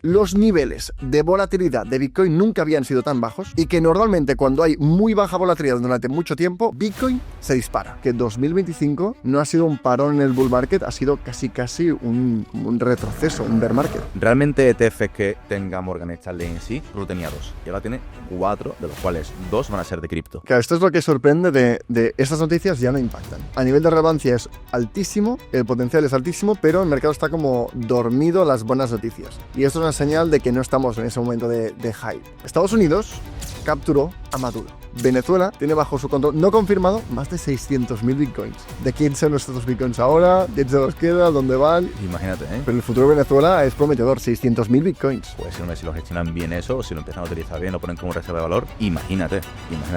los niveles de volatilidad de Bitcoin nunca habían sido tan bajos y que normalmente cuando hay muy baja volatilidad durante mucho tiempo, Bitcoin se dispara. Que 2025 no ha sido un parón en el bull market, ha sido casi un retroceso, un bear market. Realmente ETFs que tenga Morgan Stanley en sí, solo tenía 2 y ahora tiene 4, de los cuales 2 van a ser de cripto. Claro, esto es lo que sorprende de estas noticias, ya no impactan. A nivel de relevancia es altísimo, el potencial es altísimo, pero el mercado está como dormido a las buenas noticias. Y esto es una señal de que no estamos en ese momento de hype. Estados Unidos capturó a Maduro. Venezuela tiene bajo su control, no confirmado, más de 600.000 bitcoins. ¿De quién son nuestros bitcoins ahora? ¿Quién se los queda? ¿Dónde van? Imagínate, ¿eh? Pero el futuro de Venezuela es prometedor, 600.000 bitcoins. Pues si lo gestionan bien eso, o si lo empiezan a utilizar bien, lo ponen como reserva de valor, imagínate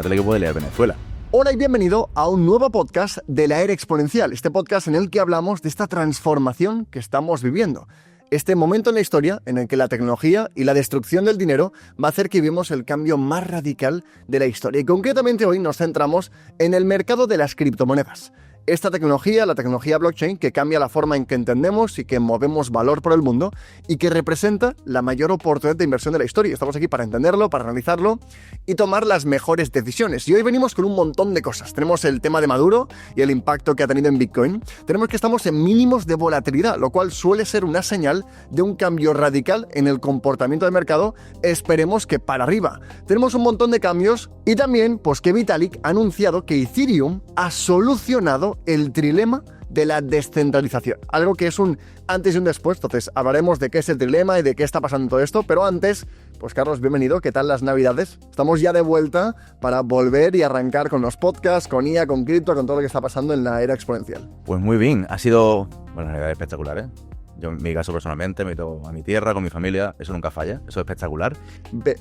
lo que puede leer Venezuela. Hola y bienvenido a un nuevo podcast de la era exponencial, este podcast en el que hablamos de esta transformación que estamos viviendo. Este momento en la historia en el que la tecnología y la destrucción del dinero va a hacer que vivamos el cambio más radical de la historia. Y concretamente hoy nos centramos en el mercado de las criptomonedas. Esta tecnología, la tecnología blockchain, que cambia la forma en que entendemos y que movemos valor por el mundo y que representa la mayor oportunidad de inversión de la historia. Estamos aquí para entenderlo, para analizarlo y tomar las mejores decisiones. Y hoy venimos con un montón de cosas. Tenemos el tema de Maduro y el impacto que ha tenido en Bitcoin. Tenemos que estamos en mínimos de volatilidad, lo cual suele ser una señal de un cambio radical en el comportamiento del mercado. Esperemos que para arriba. Tenemos un montón de cambios y también pues que Vitalik ha anunciado que Ethereum ha solucionado el trilema de la descentralización, algo que es un antes y un después. Entonces hablaremos de qué es el trilema y de qué está pasando en todo esto, pero antes, pues Carlos, bienvenido, ¿qué tal las navidades? Estamos ya de vuelta para volver y arrancar con los podcasts, con IA, con cripto, con todo lo que está pasando en la era exponencial. Pues muy bien, ha sido una Navidad espectacular, ¿eh? Yo en mi caso personalmente me he ido a mi tierra, con mi familia, eso nunca falla, eso es espectacular.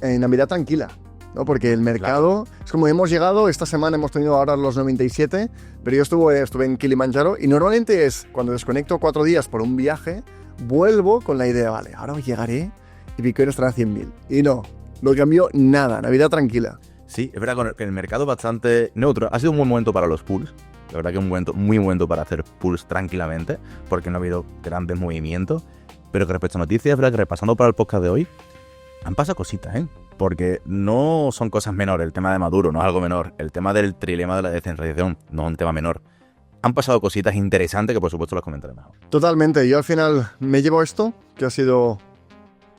Navidad tranquila, ¿no? Porque el mercado, claro, es como hemos llegado, esta semana hemos tenido ahora los 97, pero yo estuve en Kilimanjaro y normalmente es cuando desconecto 4 días por un viaje, vuelvo con la idea, vale, ahora llegaré y Bitcoin estará a 100.000. Y no cambió nada, Navidad tranquila. Sí, es verdad que el mercado es bastante neutro, ha sido un buen momento para los pools. La verdad que un momento muy bueno para hacer pools tranquilamente, porque no ha habido grandes movimientos. Pero que respecto a noticias, es verdad que repasando para el podcast de hoy, han pasado cositas, ¿eh? Porque no son cosas menores. El tema de Maduro no es algo menor. El tema del trilema de la descentralización no es un tema menor. Han pasado cositas interesantes que por supuesto las comentaré mejor. Totalmente. Yo al final me llevo esto, que ha sido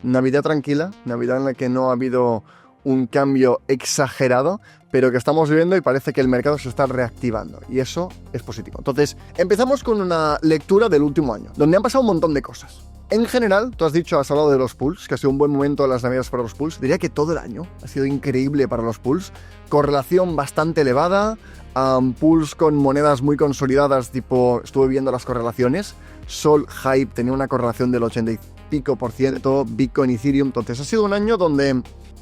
Navidad tranquila, Navidad en la que no ha habido un cambio exagerado, pero que estamos viviendo y parece que el mercado se está reactivando y eso es positivo. Entonces, empezamos con una lectura del último año, donde han pasado un montón de cosas. En general, tú has hablado de los pools, que ha sido un buen momento de las navidades para los pools. Diría que todo el año ha sido increíble para los pools. Correlación bastante elevada, pools con monedas muy consolidadas, tipo, estuve viendo las correlaciones. Sol, Hype tenía una correlación del 80 y pico %, Bitcoin, Ethereum. Entonces, ha sido un año donde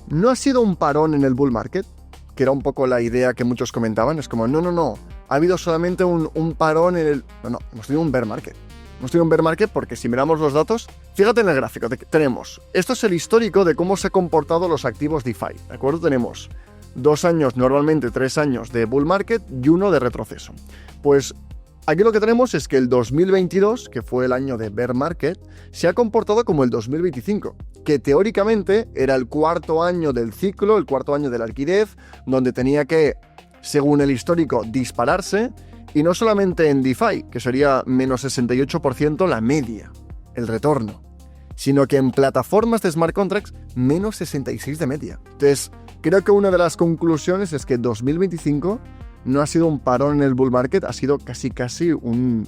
no ha sido un parón en el bull market, que era un poco la idea que muchos comentaban. Es como, no. Ha habido solamente un parón en el... No, hemos tenido un bear market. Hemos tenido un bear market porque si miramos los datos, fíjate en el gráfico, tenemos, esto es el histórico de cómo se han comportado los activos DeFi, ¿de acuerdo? Tenemos 2 años, normalmente 3 años de bull market y 1 de retroceso. Pues aquí lo que tenemos es que el 2022, que fue el año de bear market, se ha comportado como el 2025, que teóricamente era el 4º año del ciclo, el 4º año de la liquidez, donde tenía que, según el histórico, dispararse. Y no solamente en DeFi, que sería menos 68% la media, el retorno, sino que en plataformas de smart contracts, menos 66% de media. Entonces, creo que una de las conclusiones es que 2025 no ha sido un parón en el bull market, ha sido casi un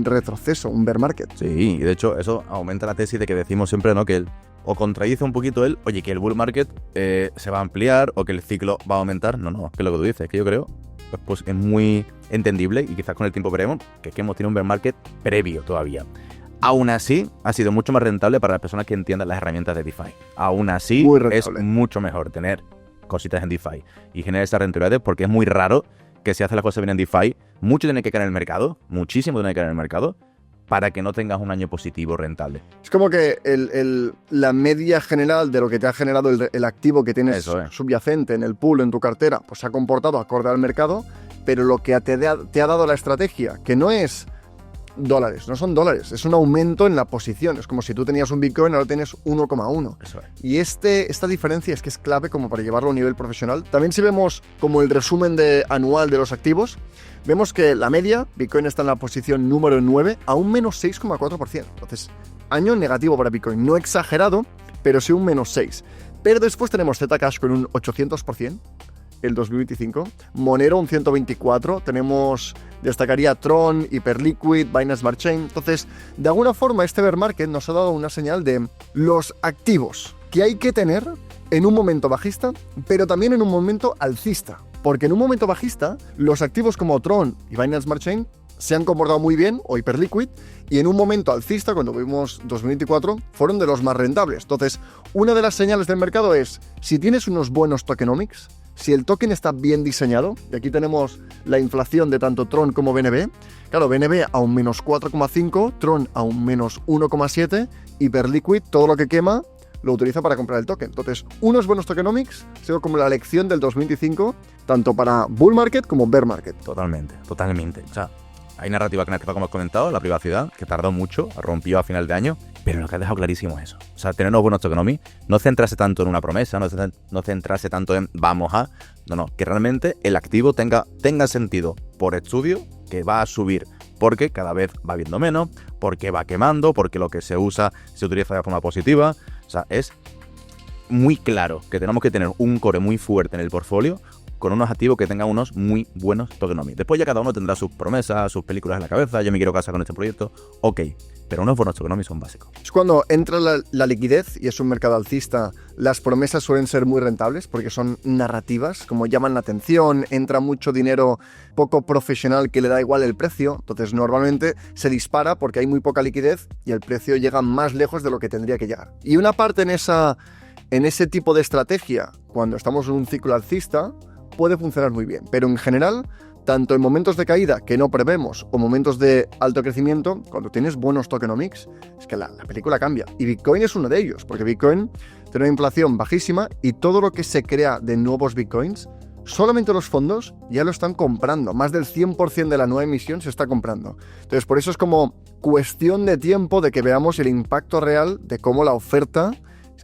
retroceso, un bear market. Sí, y de hecho eso aumenta la tesis de que decimos siempre, ¿no? Que o contradice un poquito que el bull market se va a ampliar o que el ciclo va a aumentar. No, que es lo que tú dices, que yo creo pues es muy entendible y quizás con el tiempo veremos que es que hemos tenido un bear market previo todavía. Aún así, ha sido mucho más rentable para las personas que entiendan las herramientas de DeFi. Aún así, es mucho mejor tener cositas en DeFi y generar esas rentabilidades porque es muy raro que si haces las cosas bien en DeFi, mucho tiene que caer en el mercado, muchísimo tiene que caer en el mercado para que no tengas un año positivo rentable. Es como que la media general de lo que te ha generado el activo que tienes subyacente en el pool, en tu cartera, pues se ha comportado acorde al mercado, pero lo que te ha dado la estrategia, que no es dólares, no son dólares, es un aumento en la posición. Es como si tú tenías un Bitcoin, ahora tienes 1,1. Eso es. Y esta diferencia es que es clave como para llevarlo a un nivel profesional. También si vemos como el resumen anual de los activos, vemos que la media, Bitcoin está en la posición número 9, a un menos 6,4%. Entonces, año negativo para Bitcoin, no exagerado, pero sí un menos 6. Pero después tenemos Zcash con un 800%, el 2025, Monero un 124%, destacaría Tron, Hyperliquid, Binance Smart Chain. Entonces, de alguna forma, este bear market nos ha dado una señal de los activos que hay que tener en un momento bajista, pero también en un momento alcista. Porque en un momento bajista, los activos como Tron y Binance Smart Chain se han comportado muy bien, o Hyperliquid, y en un momento alcista, cuando vimos 2024, fueron de los más rentables. Entonces, una de las señales del mercado es, si tienes unos buenos tokenomics, si el token está bien diseñado, y aquí tenemos la inflación de tanto Tron como BNB, claro, BNB a un menos 4,5, Tron a un menos 1,7, Hyperliquid, todo lo que quema, lo utiliza para comprar el token. Entonces, unos buenos tokenomics ha sido como la lección del 2025, tanto para bull market como bear market. Totalmente. O sea, hay narrativa creativa, como hemos comentado, la privacidad, que tardó mucho, rompió a final de año, pero lo que ha dejado clarísimo es eso. O sea, tener unos buenos tokenomics, no centrarse tanto en una promesa, no centrarse tanto en vamos a... No, que realmente el activo tenga sentido por estudio, que va a subir porque cada vez va viendo menos, porque va quemando, porque lo que se usa se utiliza de forma positiva. O sea, es muy claro que tenemos que tener un core muy fuerte en el portfolio con unos activos que tengan unos muy buenos tokenomics. Después ya cada uno tendrá sus promesas, sus películas en la cabeza, yo me quiero casar con este proyecto, ok, pero unos buenos tokenomics son básicos. Es cuando entra la liquidez y es un mercado alcista, las promesas suelen ser muy rentables porque son narrativas, como llaman la atención, entra mucho dinero poco profesional que le da igual el precio, entonces normalmente se dispara porque hay muy poca liquidez y el precio llega más lejos de lo que tendría que llegar. Y una parte en ese tipo de estrategia, cuando estamos en un ciclo alcista, puede funcionar muy bien, pero en general, tanto en momentos de caída que no prevemos o momentos de alto crecimiento, cuando tienes buenos tokenomics, es que la película cambia. Y Bitcoin es uno de ellos, porque Bitcoin tiene una inflación bajísima y todo lo que se crea de nuevos Bitcoins, solamente los fondos ya lo están comprando. Más del 100% de la nueva emisión se está comprando. Entonces, por eso es como cuestión de tiempo de que veamos el impacto real de cómo la oferta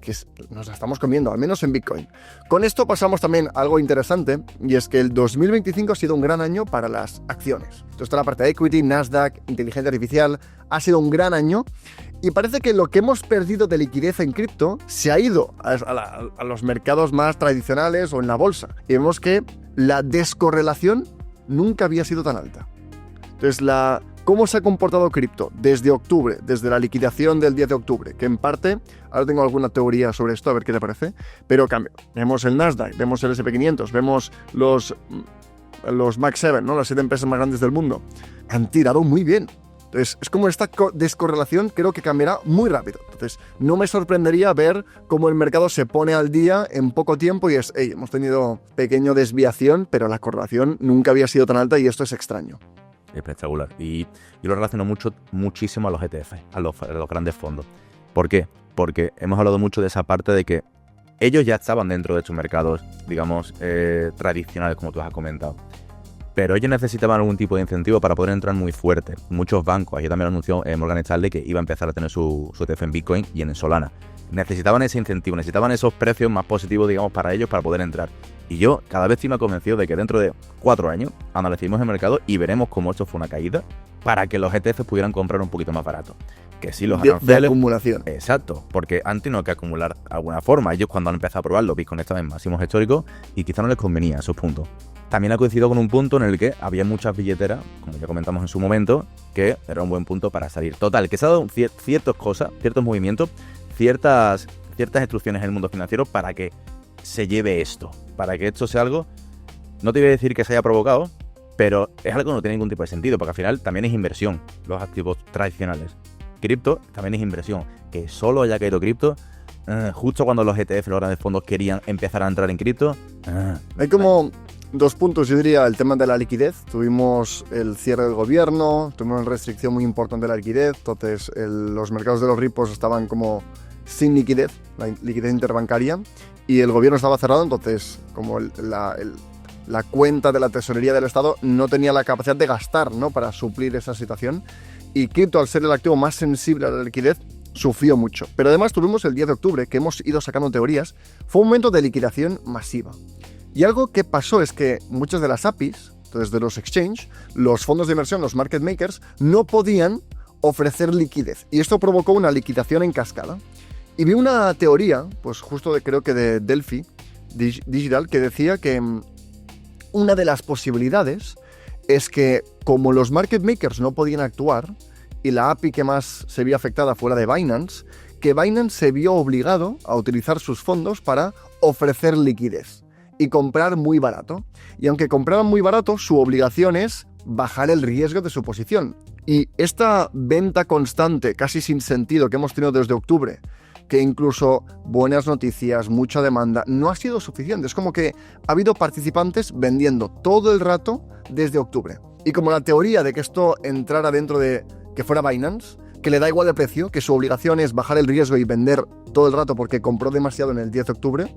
que nos la estamos comiendo, al menos en Bitcoin. Con esto pasamos también a algo interesante, y es que el 2025 ha sido un gran año para las acciones. Esto está la parte de equity, Nasdaq, inteligencia artificial, ha sido un gran año, y parece que lo que hemos perdido de liquidez en cripto se ha ido a los mercados más tradicionales o en la bolsa. Y vemos que la descorrelación nunca había sido tan alta. Entonces, ¿cómo se ha comportado cripto desde octubre, desde la liquidación del 10 de octubre? Que en parte, ahora tengo alguna teoría sobre esto, a ver qué te parece, pero cambio. Vemos el Nasdaq, vemos el S&P500, vemos los Mag 7, ¿no? Las 7 empresas más grandes del mundo. Han tirado muy bien. Entonces, es como esta descorrelación creo que cambiará muy rápido. Entonces, no me sorprendería ver cómo el mercado se pone al día en poco tiempo y hemos tenido pequeña desviación, pero la correlación nunca había sido tan alta y esto es extraño. Espectacular. Y yo lo relaciono muchísimo a los ETF, a los grandes fondos. ¿Por qué? Porque hemos hablado mucho de esa parte de que ellos ya estaban dentro de estos mercados, digamos, tradicionales, como tú has comentado. Pero ellos necesitaban algún tipo de incentivo para poder entrar muy fuerte. Muchos bancos, ayer también anunció Morgan Stanley que iba a empezar a tener su ETF en Bitcoin y en Solana. Necesitaban ese incentivo, necesitaban esos precios más positivos, digamos, para ellos para poder entrar. Y yo cada vez estoy más convencido de que dentro de 4 años analicemos el mercado y veremos cómo esto fue una caída para que los ETFs pudieran comprar un poquito más barato. Que sí, los de acumulación. Exacto, porque antes no hay que acumular de alguna forma. Ellos cuando han empezado a probarlo, Bitcoin estaba en máximos históricos y quizá no les convenía esos puntos. También ha coincidido con un punto en el que había muchas billeteras, como ya comentamos en su momento, que era un buen punto para salir. Total, que se ha dado ciertas cosas, ciertos movimientos, ciertas instrucciones en el mundo financiero para que se lleve esto, para que esto sea algo, no te voy a decir que se haya provocado, pero es algo que no tiene ningún tipo de sentido, porque al final también es inversión, los activos tradicionales. Cripto también es inversión, que solo haya caído cripto, justo cuando los ETF, los grandes fondos, querían empezar a entrar en cripto. Hay como 2 puntos, yo diría, el tema de la liquidez. Tuvimos el cierre del gobierno, tuvimos una restricción muy importante de la liquidez, entonces los mercados de los repos estaban como sin liquidez, la liquidez interbancaria, y el gobierno estaba cerrado, entonces como la cuenta de la tesorería del Estado no tenía la capacidad de gastar, ¿no?, para suplir esa situación. y cripto, al ser el activo más sensible a la liquidez, sufrió mucho. Pero además tuvimos el 10 de octubre, que hemos ido sacando teorías, fue un momento de liquidación masiva. Y algo que pasó es que muchas de las APIs, desde los exchange, los fondos de inversión, los market makers, no podían ofrecer liquidez. Y esto provocó una liquidación en cascada. Y vi una teoría, pues justo creo que de Delphi Digital, que decía que una de las posibilidades es que como los market makers no podían actuar y la API que más se vio afectada fuera de Binance, que Binance se vio obligado a utilizar sus fondos para ofrecer liquidez y comprar muy barato. Y aunque compraran muy barato, su obligación es bajar el riesgo de su posición. Y esta venta constante, casi sin sentido, que hemos tenido desde octubre, que incluso buenas noticias, mucha demanda, no ha sido suficiente. Es como que ha habido participantes vendiendo todo el rato desde octubre. Y como la teoría de que esto entrara dentro de que fuera Binance, que le da igual el precio, que su obligación es bajar el riesgo y vender todo el rato porque compró demasiado en el 10 de octubre,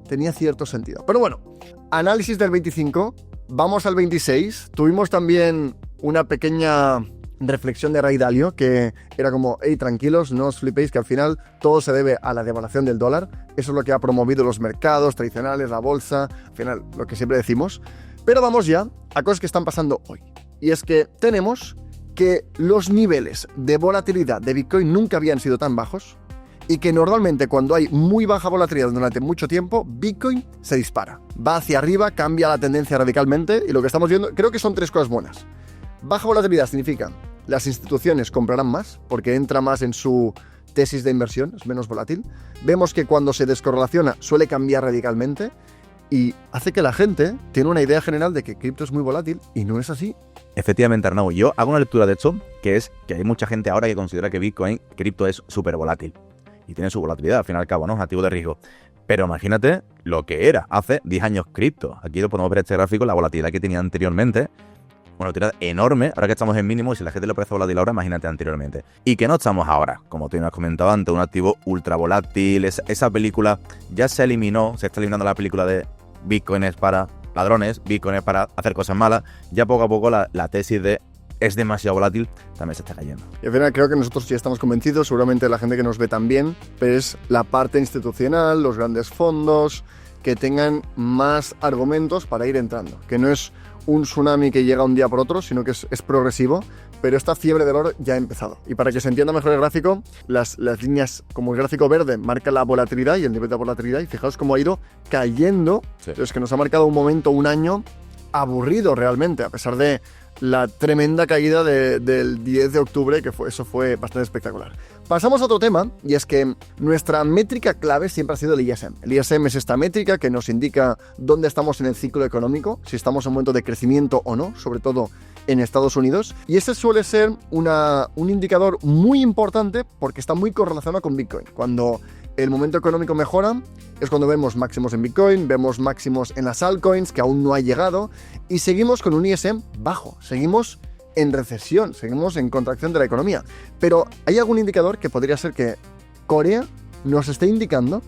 tenía cierto sentido. Pero bueno, análisis del 25, vamos al 26. Tuvimos también una pequeña reflexión de Ray Dalio, que era como, hey, tranquilos, no os flipéis, que al final todo se debe a la devaluación del dólar. Eso es lo que ha promovido los mercados tradicionales, la bolsa, al final, lo que siempre decimos. Pero vamos ya a cosas que están pasando hoy. Y es que tenemos que los niveles de volatilidad de Bitcoin nunca habían sido tan bajos y que normalmente cuando hay muy baja volatilidad durante mucho tiempo, Bitcoin se dispara. Va hacia arriba, cambia la tendencia radicalmente y lo que estamos viendo, creo que son tres cosas buenas. Baja volatilidad significa las instituciones comprarán más porque entra más en su tesis de inversión, es menos volátil. Vemos que cuando se descorrelaciona suele cambiar radicalmente y hace que la gente tiene una idea general de que cripto es muy volátil y no es así. Efectivamente, Arnau, yo hago una lectura de esto, que es que hay mucha gente ahora que considera que Bitcoin, cripto, es súper volátil. Y tiene su volatilidad, al fin y al cabo, ¿no? Es activo de riesgo. Pero imagínate lo que era hace 10 años cripto. Aquí lo podemos ver este gráfico, la volatilidad que tenía anteriormente. Una volatilidad enorme, ahora que estamos en mínimo, y si la gente le parece volátil ahora, imagínate anteriormente. Y que no estamos ahora, como tú me has comentado antes, un activo ultra volátil. Esa película ya se eliminó, se está eliminando la película de Bitcoin es para ladrones, Bitcoin es para hacer cosas malas. Ya poco a poco la tesis de es demasiado volátil también se está cayendo. Y al final creo que nosotros ya estamos convencidos, seguramente la gente que nos ve también, pero es la parte institucional, los grandes fondos, que tengan más argumentos para ir entrando, que no es un tsunami que llega un día por otro, sino que es progresivo, pero esta fiebre del oro ya ha empezado. Y para que se entienda mejor el gráfico, las líneas, como el gráfico verde, marca la volatilidad y el nivel de volatilidad, y fijaos cómo ha ido cayendo. Sí. Entonces, que nos ha marcado un momento, un año aburrido realmente, a pesar de la tremenda caída del 10 de octubre, que eso fue bastante espectacular. Pasamos a otro tema, y es que nuestra métrica clave siempre ha sido el ISM. El ISM es esta métrica que nos indica dónde estamos en el ciclo económico, si estamos en un momento de crecimiento o no, sobre todo en Estados Unidos, y ese suele ser un indicador muy importante porque está muy correlacionado con Bitcoin. Cuando el momento económico mejora, es cuando vemos máximos en Bitcoin, vemos máximos en las altcoins, que aún no ha llegado, y seguimos con un ISM bajo, seguimos en recesión, seguimos en contracción de la economía. Pero hay algún indicador que podría ser que Corea nos esté indicando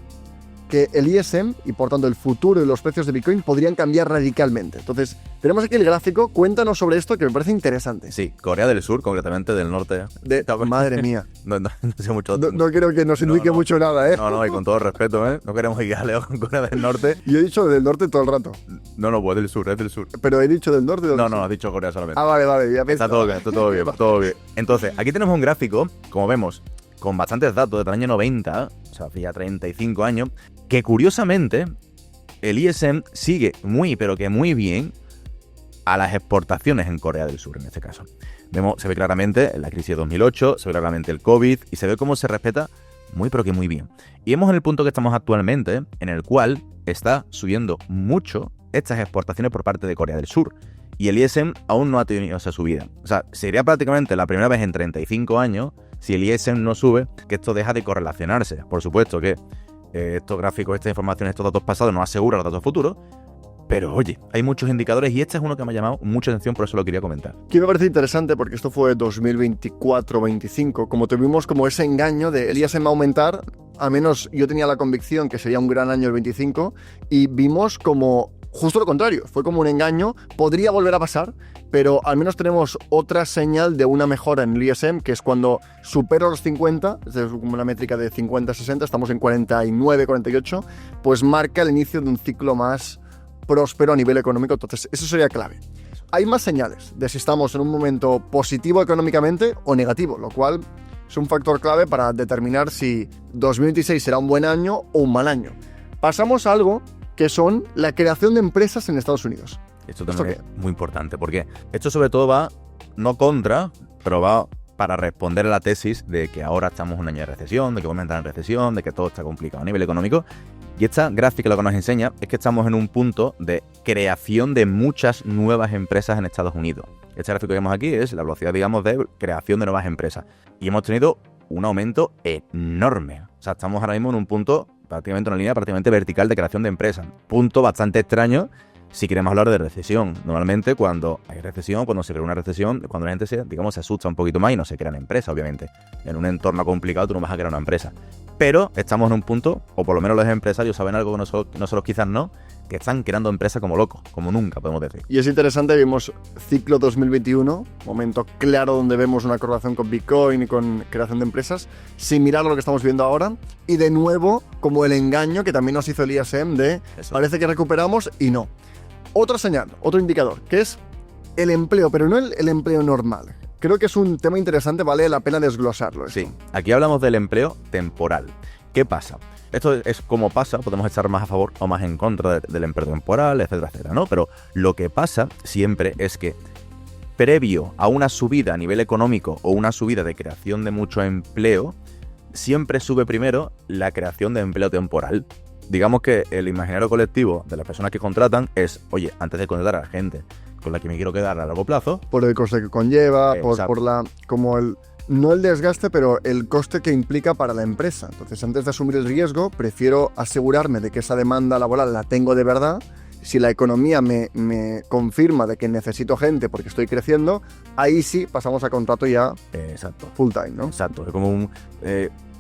que el ISM y por tanto el futuro y los precios de Bitcoin podrían cambiar radicalmente. Entonces, tenemos aquí el gráfico, cuéntanos sobre esto que me parece interesante. Sí, Corea del Sur, concretamente del norte. Madre mía. No sé mucho. No quiero que nos indique mucho nada, ¿eh? No, y con todo respeto, ¿eh? No queremos guiarle con Corea del Norte. Yo he dicho del norte todo el rato. No, pues del sur, es del sur. Pero he dicho del norte. No, has dicho Corea solamente. Ah, vale, ya está todo bien, todo bien. Entonces, aquí tenemos un gráfico, como vemos, con bastantes datos del año 90, o sea, hace ya 35 años, que curiosamente el ISM sigue pero que muy bien a las exportaciones en Corea del Sur, en este caso. Se ve claramente la crisis de 2008, se ve claramente el COVID y se ve cómo se respeta pero que muy bien. Y vemos en el punto que estamos actualmente, en el cual está subiendo mucho estas exportaciones por parte de Corea del Sur. Y el ISM aún no ha tenido esa subida. O sea, sería prácticamente la primera vez en 35 años, si el ISM no sube, que esto deja de correlacionarse. Por supuesto que estos gráficos, esta información, estos datos pasados no aseguran los datos futuros, pero oye, hay muchos indicadores y este es uno que me ha llamado mucha atención, por eso lo quería comentar. Que me parece interesante porque esto fue 2024-25, como tuvimos como ese engaño de el ISM aumentar, al menos yo tenía la convicción que sería un gran año el 25 y vimos como justo lo contrario, fue como un engaño, podría volver a pasar, pero al menos tenemos otra señal de una mejora en el ISM, que es cuando supero los 50, es como una métrica de 50-60, estamos en 49-48, pues marca el inicio de un ciclo más próspero a nivel económico, entonces eso sería clave. Hay más señales de si estamos en un momento positivo económicamente o negativo, lo cual es un factor clave para determinar si 2026 será un buen año o un mal año. Pasamos a algo que son la creación de empresas en Estados Unidos. Esto también es muy importante, porque esto sobre todo va, no contra, pero va para responder a la tesis de que ahora estamos en un año de recesión, de que vamos a entrar en recesión, de que todo está complicado a nivel económico. Y esta gráfica lo que nos enseña es que estamos en un punto de creación de muchas nuevas empresas en Estados Unidos. Este gráfico que vemos aquí es la velocidad, digamos, de creación de nuevas empresas. Y hemos tenido un aumento enorme. O sea, estamos ahora mismo en un punto, prácticamente una línea prácticamente vertical de creación de empresas. Punto bastante extraño si queremos hablar de recesión. Normalmente cuando hay recesión, cuando se crea una recesión, cuando la gente se asusta un poquito más y no se crean empresas, obviamente. En un entorno complicado tú no vas a crear una empresa. Pero estamos en un punto, o por lo menos los empresarios saben algo que nosotros quizás no, que están creando empresas como locos, como nunca, podemos decir. Y es interesante, vimos ciclo 2021, momento claro donde vemos una correlación con Bitcoin y con creación de empresas, similar a lo que estamos viendo ahora, y de nuevo, como el engaño que también nos hizo el ISM de eso. Parece que recuperamos y no. Otra señal, otro indicador, que es el empleo, pero no el empleo normal. Creo que es un tema interesante, vale la pena desglosarlo. Esto. Sí, aquí hablamos del empleo temporal. ¿Qué pasa? Esto es como pasa, podemos estar más a favor o más en contra del empleo temporal, etcétera, etcétera, ¿no? Pero lo que pasa siempre es que previo a una subida a nivel económico o una subida de creación de mucho empleo, siempre sube primero la creación de empleo temporal. Digamos que el imaginario colectivo de las personas que contratan es, oye, antes de contratar a la gente con la que me quiero quedar a largo plazo... Por el coste que conlleva, por la... como el... No el desgaste, pero el coste que implica para la empresa. Entonces, antes de asumir el riesgo, prefiero asegurarme de que esa demanda laboral la tengo de verdad. Si la economía me confirma de que necesito gente porque estoy creciendo, ahí sí pasamos a contrato ya full time, ¿no? Exacto. Es como un...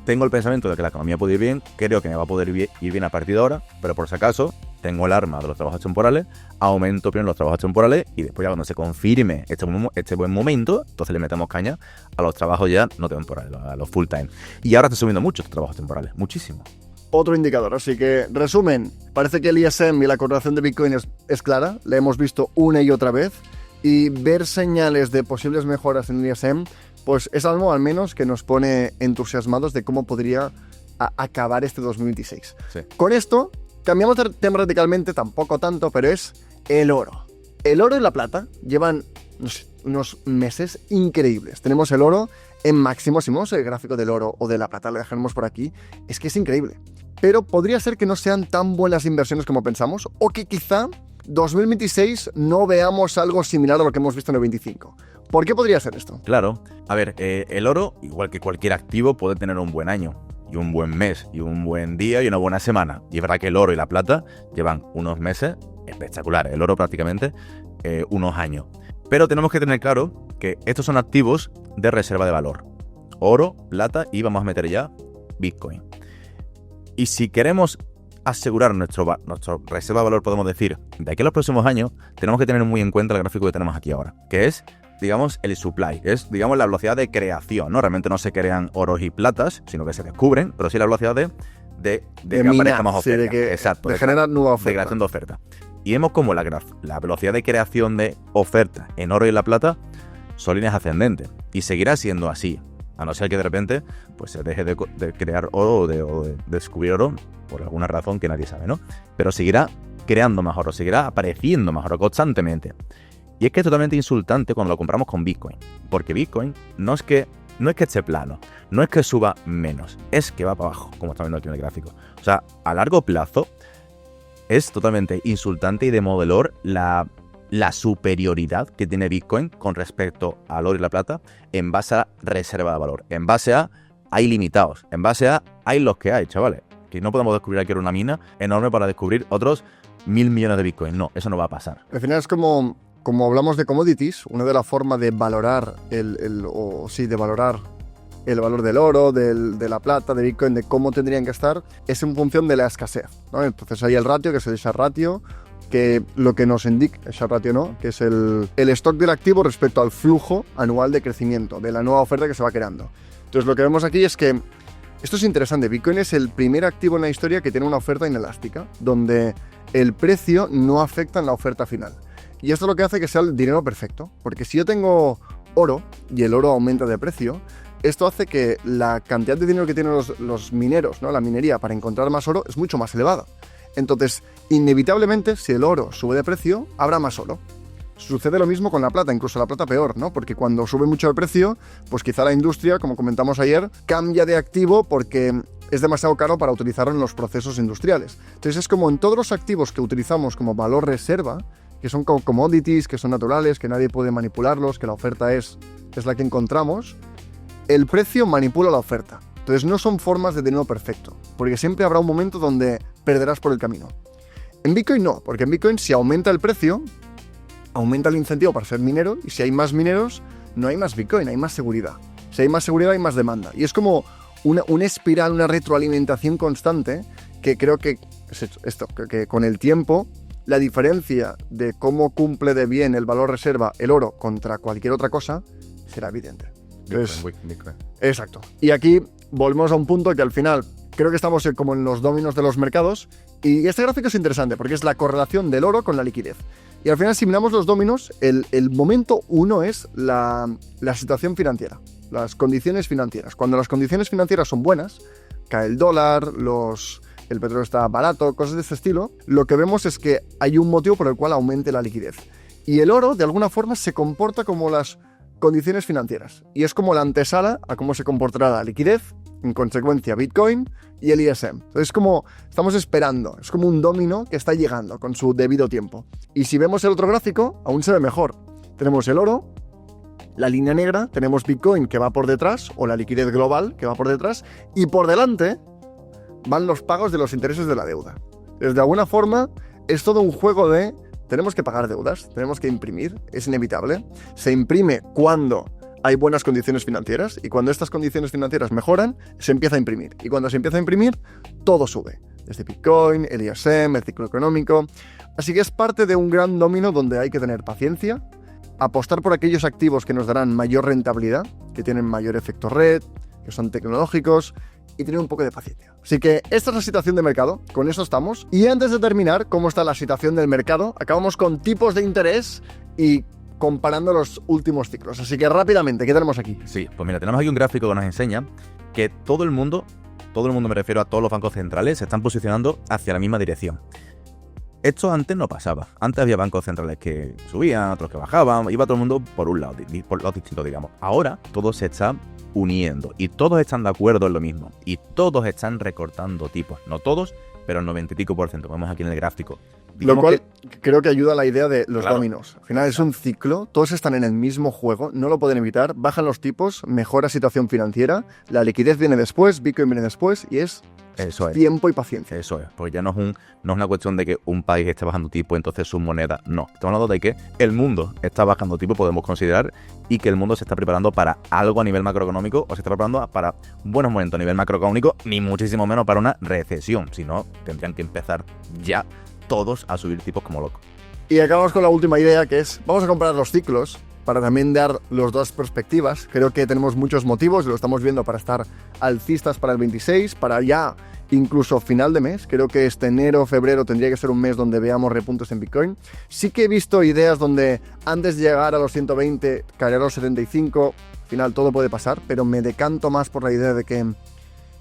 tengo el pensamiento de que la economía puede ir bien, creo que me va a poder ir bien a partir de ahora, pero por si acaso tengo el arma de los trabajos temporales, aumento primero los trabajos temporales y después ya cuando se confirme este buen momento, entonces le metemos caña a los trabajos ya no temporales, a los full time. Y ahora está subiendo mucho estos trabajos temporales, muchísimo. Otro indicador, así que resumen, parece que el ISM y la correlación de Bitcoin es clara, la hemos visto una y otra vez, y ver señales de posibles mejoras en el ISM pues es algo al menos que nos pone entusiasmados de cómo podría acabar este 2026. Sí. Con esto, cambiamos de tema radicalmente, tampoco tanto, pero es el oro. El oro y la plata llevan unos meses increíbles. Tenemos el oro en máximos, si vemos el gráfico del oro o de la plata, lo dejaremos por aquí, es que es increíble. Pero podría ser que no sean tan buenas inversiones como pensamos, o que quizá 2026 no veamos algo similar a lo que hemos visto en el 25. ¿Por qué podría ser esto? Claro. A ver, el oro, igual que cualquier activo, puede tener un buen año, y un buen mes, y un buen día, y una buena semana. Y es verdad que el oro y la plata llevan unos meses espectaculares. El oro prácticamente unos años. Pero tenemos que tener claro que estos son activos de reserva de valor. Oro, plata y vamos a meter ya Bitcoin. Y si queremos asegurar nuestro reserva de valor, podemos decir, de aquí a los próximos años, tenemos que tener muy en cuenta el gráfico que tenemos aquí ahora, que es, digamos, el supply, que es, digamos, la velocidad de creación, ¿no? Realmente no se crean oros y platas, sino que se descubren, pero sí la velocidad de que aparezca más oferta. Sí, exacto. De generar nueva oferta. De creación de oferta. Y vemos como la velocidad de creación de oferta en oro y en la plata son líneas ascendentes. Y seguirá siendo así. A no ser que de repente pues se deje de crear oro o de descubrir oro por alguna razón que nadie sabe, ¿no? Pero seguirá creando más oro, seguirá apareciendo más oro constantemente. Y es que es totalmente insultante cuando lo comparamos con Bitcoin. Porque Bitcoin no es que esté plano, no es que suba menos, es que va para abajo, como estamos viendo aquí en el gráfico. O sea, a largo plazo es totalmente insultante y demoledor la superioridad que tiene Bitcoin con respecto al oro y la plata en base a reserva de valor, en base a hay limitados, en base a hay los que hay, chavales. Que no podemos descubrir aquí una mina enorme para descubrir otros 1.000 millones de Bitcoin. No, eso no va a pasar. Al final es como hablamos de commodities, una de las formas de valorar de valorar el valor del oro, de la plata, de Bitcoin, de cómo tendrían que estar, es en función de la escasez, ¿no? Entonces hay el ratio, que es el Sharpe ratio, que lo que nos indica esa ratio, ¿no? Que es el stock del activo respecto al flujo anual de crecimiento de la nueva oferta que se va creando. Entonces, lo que vemos aquí es que esto es interesante. Bitcoin es el primer activo en la historia que tiene una oferta inelástica, donde el precio no afecta en la oferta final. Y esto es lo que hace que sea el dinero perfecto, porque si yo tengo oro y el oro aumenta de precio, esto hace que la cantidad de dinero que tienen los mineros, ¿no? La minería, para encontrar más oro es mucho más elevada. Entonces, inevitablemente, si el oro sube de precio, habrá más oro. Sucede lo mismo con la plata, incluso la plata peor, ¿no? Porque cuando sube mucho el precio, pues quizá la industria, como comentamos ayer, cambia de activo porque es demasiado caro para utilizarlo en los procesos industriales. Entonces es como en todos los activos que utilizamos como valor reserva, que son como commodities, que son naturales, que nadie puede manipularlos, que la oferta es la que encontramos, el precio manipula la oferta. Entonces no son formas de dinero perfecto, porque siempre habrá un momento donde perderás por el camino. En Bitcoin no, porque en Bitcoin si aumenta el precio, aumenta el incentivo para ser minero, y si hay más mineros, no hay más Bitcoin, hay más seguridad. Si hay más seguridad, hay más demanda. Y es como una espiral, una retroalimentación constante, que creo que es esto, que con el tiempo, la diferencia de cómo cumple de bien el valor reserva el oro contra cualquier otra cosa será evidente. Bitcoin. Exacto. Y aquí volvemos a un punto que al final creo que estamos como en los dominos de los mercados, y este gráfico es interesante porque es la correlación del oro con la liquidez. Y al final, si miramos los dominos, el momento uno es la situación financiera, las condiciones financieras. Cuando las condiciones financieras son buenas, cae el dólar, el petróleo está barato, cosas de este estilo, lo que vemos es que hay un motivo por el cual aumente la liquidez. Y el oro, de alguna forma, se comporta como las condiciones financieras. Y es como la antesala a cómo se comportará la liquidez, en consecuencia Bitcoin y el ISM. Entonces estamos esperando, es como un dominó que está llegando con su debido tiempo. Y si vemos el otro gráfico, aún se ve mejor. Tenemos el oro, la línea negra, tenemos Bitcoin que va por detrás, o la liquidez global que va por detrás, y por delante van los pagos de los intereses de la deuda. Entonces, de alguna forma, es todo un juego de tenemos que pagar deudas, tenemos que imprimir, es inevitable. Se imprime cuando hay buenas condiciones financieras, y cuando estas condiciones financieras mejoran, se empieza a imprimir. Y cuando se empieza a imprimir, todo sube. Desde Bitcoin, el ISM, el ciclo económico. Así que es parte de un gran dominó donde hay que tener paciencia, apostar por aquellos activos que nos darán mayor rentabilidad, que tienen mayor efecto red, que son tecnológicos, y tener un poco de paciencia. Así que esta es la situación de mercado, con eso estamos. Y antes de terminar cómo está la situación del mercado, acabamos con tipos de interés y comparando los últimos ciclos. Así que rápidamente, ¿qué tenemos aquí? Sí, pues mira, tenemos aquí un gráfico que nos enseña que todo el mundo me refiero a todos los bancos centrales, se están posicionando hacia la misma dirección. Esto antes no pasaba. Antes había bancos centrales que subían, otros que bajaban, iba todo el mundo por un lado, por lados distintos, digamos. Ahora todo se está uniendo y todos están de acuerdo en lo mismo y todos están recortando tipos. No todos, pero el 90 y pico %. Vemos aquí en el gráfico. Lo cual creo que ayuda a la idea de los dominos. Al final es un Claro. ciclo, todos están en el mismo juego, no lo pueden evitar, bajan los tipos, mejora situación financiera, la liquidez viene después, Bitcoin viene después, y es Eso es. tiempo y paciencia. Eso es, porque ya no es una cuestión de que un país esté bajando tipo, entonces su moneda. No, estamos hablando de que el mundo está bajando tipo, podemos considerar, y que el mundo se está preparando para algo a nivel macroeconómico, o se está preparando para buenos momentos a nivel macroeconómico, ni muchísimo menos para una recesión. Si no, tendrían que empezar ya todos a subir tipos como locos. Y acabamos con la última idea, que es, vamos a comparar los ciclos para también dar las dos perspectivas. Creo que tenemos muchos motivos, lo estamos viendo, para estar alcistas para el 26, para ya incluso final de mes. Creo que este enero, febrero tendría que ser un mes donde veamos repuntes en Bitcoin. Sí que he visto ideas donde antes de llegar a los 120 caerá a los 75, al final todo puede pasar, pero me decanto más por la idea de que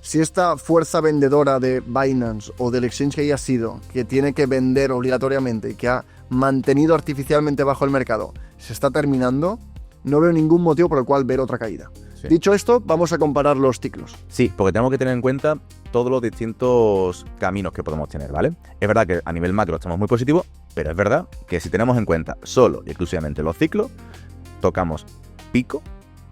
si esta fuerza vendedora de Binance o del exchange que haya sido, que tiene que vender obligatoriamente y que ha mantenido artificialmente bajo el mercado, se está terminando, no veo ningún motivo por el cual ver otra caída. Sí. Dicho esto, vamos a comparar los ciclos. Sí, porque tenemos que tener en cuenta todos los distintos caminos que podemos tener, ¿vale? Es verdad que a nivel macro estamos muy positivos, pero es verdad que si tenemos en cuenta solo y exclusivamente los ciclos, tocamos pico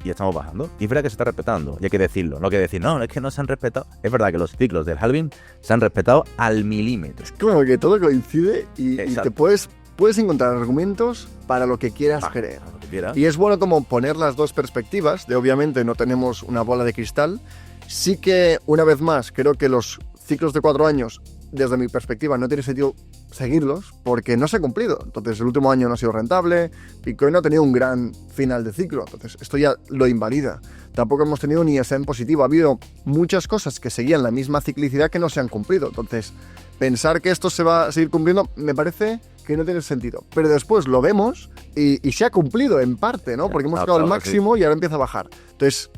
y estamos bajando. Y es verdad que se está respetando, y hay que decirlo. No hay que decir, no, es que no se han respetado. Es verdad que los ciclos del halving se han respetado al milímetro. Como que todo coincide y Exacto. te puedes encontrar argumentos para lo que quieras creer. Lo que quiera. Y es bueno como poner las dos perspectivas, de obviamente no tenemos una bola de cristal. Sí que, una vez más, creo que los ciclos de 4 años desde mi perspectiva, no tiene sentido seguirlos porque no se ha cumplido. Entonces, el último año no ha sido rentable, Bitcoin no ha tenido un gran final de ciclo, entonces esto ya lo invalida. Tampoco hemos tenido ni ISM positivo, ha habido muchas cosas que seguían la misma ciclicidad que no se han cumplido. Entonces, pensar que esto se va a seguir cumpliendo me parece que no tiene sentido. Pero después lo vemos y se ha cumplido en parte, ¿no? Porque hemos llegado al máximo y ahora empieza a bajar. Entonces,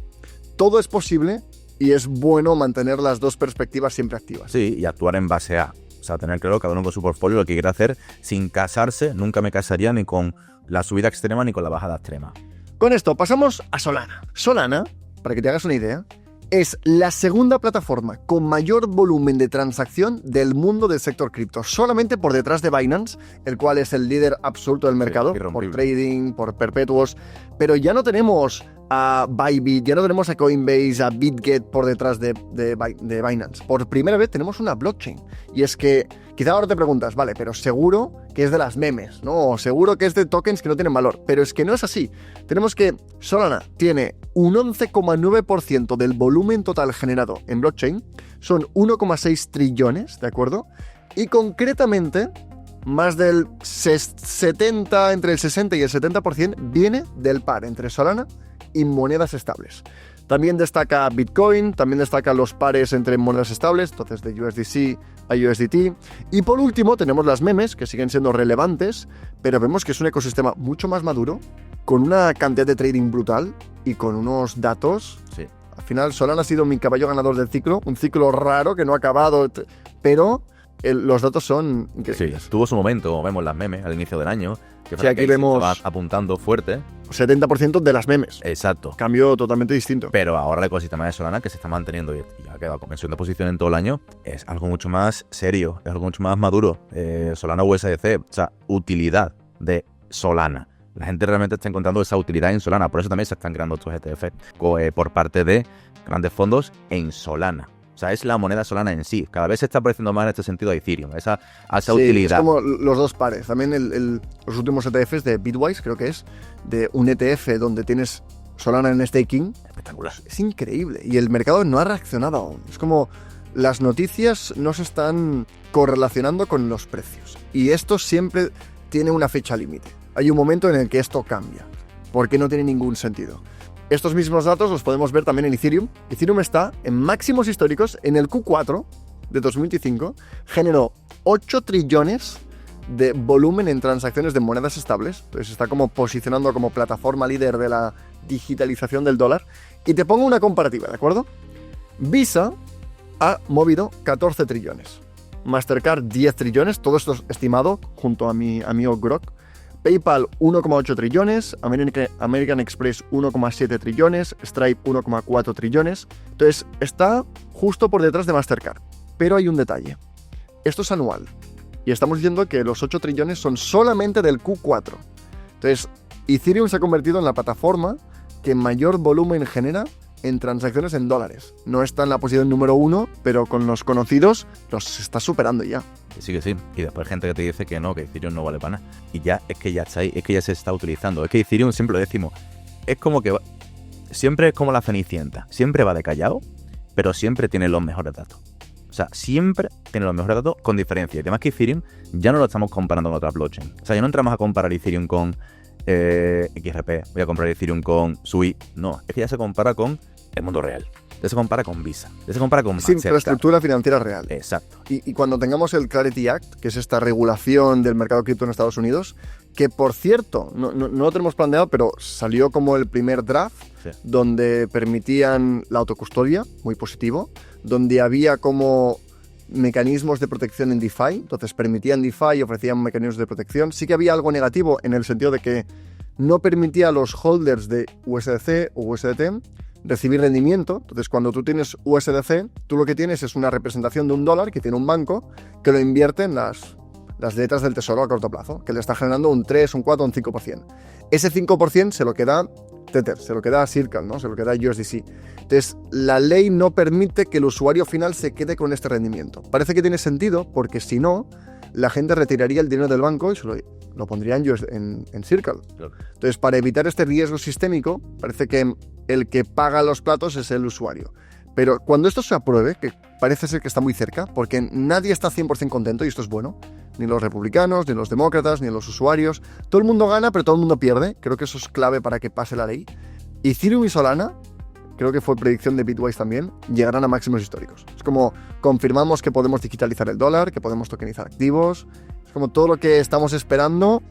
todo es posible y es bueno mantener las dos perspectivas siempre activas. Sí, y actuar en base a. O sea, tener claro cada uno con su portfolio lo que quiere hacer sin casarse. Nunca me casaría ni con la subida extrema ni con la bajada extrema. Con esto pasamos a Solana. Solana, para que te hagas una idea, es la segunda plataforma con mayor volumen de transacción del mundo del sector cripto, solamente por detrás de Binance, el cual es el líder absoluto del mercado, por trading, por perpetuos, pero ya no tenemos a Bybit, ya no tenemos a Coinbase, a BitGet por detrás de Binance. Por primera vez tenemos una blockchain. Y es que, quizá ahora te preguntas, vale, pero seguro que es de las memes, ¿no? O seguro que es de tokens que no tienen valor. Pero es que no es así. Tenemos que Solana tiene un 11,9% del volumen total generado en blockchain. Son 1,6 trillones, ¿de acuerdo? Y concretamente, más del 70, entre el 60 y el 70% viene del par entre Solana y monedas estables. También destaca Bitcoin, también destaca los pares entre monedas estables, entonces de USDC a USDT. Y por último tenemos las memes, que siguen siendo relevantes, pero vemos que es un ecosistema mucho más maduro, con una cantidad de trading brutal y con unos datos. Sí. Al final Solana ha sido mi caballo ganador del ciclo, un ciclo raro que no ha acabado, pero los datos son increíbles. Sí, tuvo su momento, como vemos las memes al inicio del año, que sí, aquí vemos va apuntando fuerte. 70% de las memes. Exacto. Cambio totalmente distinto. Pero ahora el ecosistema de Solana, que se está manteniendo y ha quedado con mención de posición en todo el año, es algo mucho más serio, es algo mucho más maduro. Solana USDC, o sea, utilidad de Solana. La gente realmente está encontrando esa utilidad en Solana, por eso también se están creando estos ETF por parte de grandes fondos en Solana. O sea, es la moneda Solana en sí. Cada vez se está pareciendo más en este sentido a Ethereum, a esa utilidad. Es como los dos pares. También los últimos ETFs de Bitwise, creo que es, de un ETF donde tienes Solana en staking. Espectacular. Es increíble. Y el mercado no ha reaccionado aún. Es como las noticias no se están correlacionando con los precios. Y esto siempre tiene una fecha límite. Hay un momento en el que esto cambia, porque no tiene ningún sentido. Estos mismos datos los podemos ver también en Ethereum. Ethereum está en máximos históricos en el Q4 de 2025. Generó 8 trillones de volumen en transacciones de monedas estables. Entonces está como posicionando como plataforma líder de la digitalización del dólar. Y te pongo una comparativa, ¿de acuerdo? Visa ha movido 14 trillones. Mastercard 10 trillones. Todo esto es estimado junto a mi amigo Grok. PayPal 1,8 trillones, American Express 1,7 trillones, Stripe 1,4 trillones. Entonces está justo por detrás de Mastercard. Pero hay un detalle. Esto es anual. Y estamos diciendo que los 8 trillones son solamente del Q4. Entonces, Ethereum se ha convertido en la plataforma que mayor volumen genera en transacciones en dólares. No está en la posición número 1, pero con los conocidos los está superando ya. Sí que sí. Y después hay gente que te dice que no, que Ethereum no vale para nada. Y ya es que ya está ahí, es que ya se está utilizando. Es que Ethereum, siempre lo decimos, es como que siempre es como la Cenicienta. Siempre va de callado, pero siempre tiene los mejores datos. O sea, siempre tiene los mejores datos con diferencia. Y además que Ethereum ya no lo estamos comparando con otras blockchains. O sea, ya no entramos a comparar Ethereum con XRP, voy a comparar Ethereum con Sui. No, es que ya se compara con el mundo real. Ya se compara con Visa, ya se compara con Mastercard. Es infraestructura financiera real. Exacto. Y cuando tengamos el Clarity Act, que es esta regulación del mercado cripto en Estados Unidos, que por cierto, no lo tenemos planeado, pero salió como el primer draft, sí, donde permitían la autocustodia, muy positivo, donde había como mecanismos de protección en DeFi, entonces permitían DeFi y ofrecían mecanismos de protección. Sí que había algo negativo en el sentido de que no permitía a los holders de USDC o USDT recibir rendimiento. Entonces, cuando tú tienes USDC, tú lo que tienes es una representación de $1 que tiene un banco que lo invierte en las letras del tesoro a corto plazo, que le está generando un 3, un 4, un 5%. Ese 5% se lo queda Tether, se lo queda Circle, ¿no? Se lo queda USDC. Entonces, la ley no permite que el usuario final se quede con este rendimiento. Parece que tiene sentido, porque si no, la gente retiraría el dinero del banco y se lo pondría en Circle. Claro. Entonces, para evitar este riesgo sistémico, parece que el que paga los platos es el usuario. Pero cuando esto se apruebe, que parece ser que está muy cerca, porque nadie está 100% contento, y esto es bueno. Ni los republicanos, ni los demócratas, ni los usuarios. Todo el mundo gana, pero todo el mundo pierde. Creo que eso es clave para que pase la ley. Ethereum y Solana, creo que fue predicción de Bitwise también, llegarán a máximos históricos. Es como confirmamos que podemos digitalizar el dólar, que podemos tokenizar activos. Es como todo lo que estamos esperando.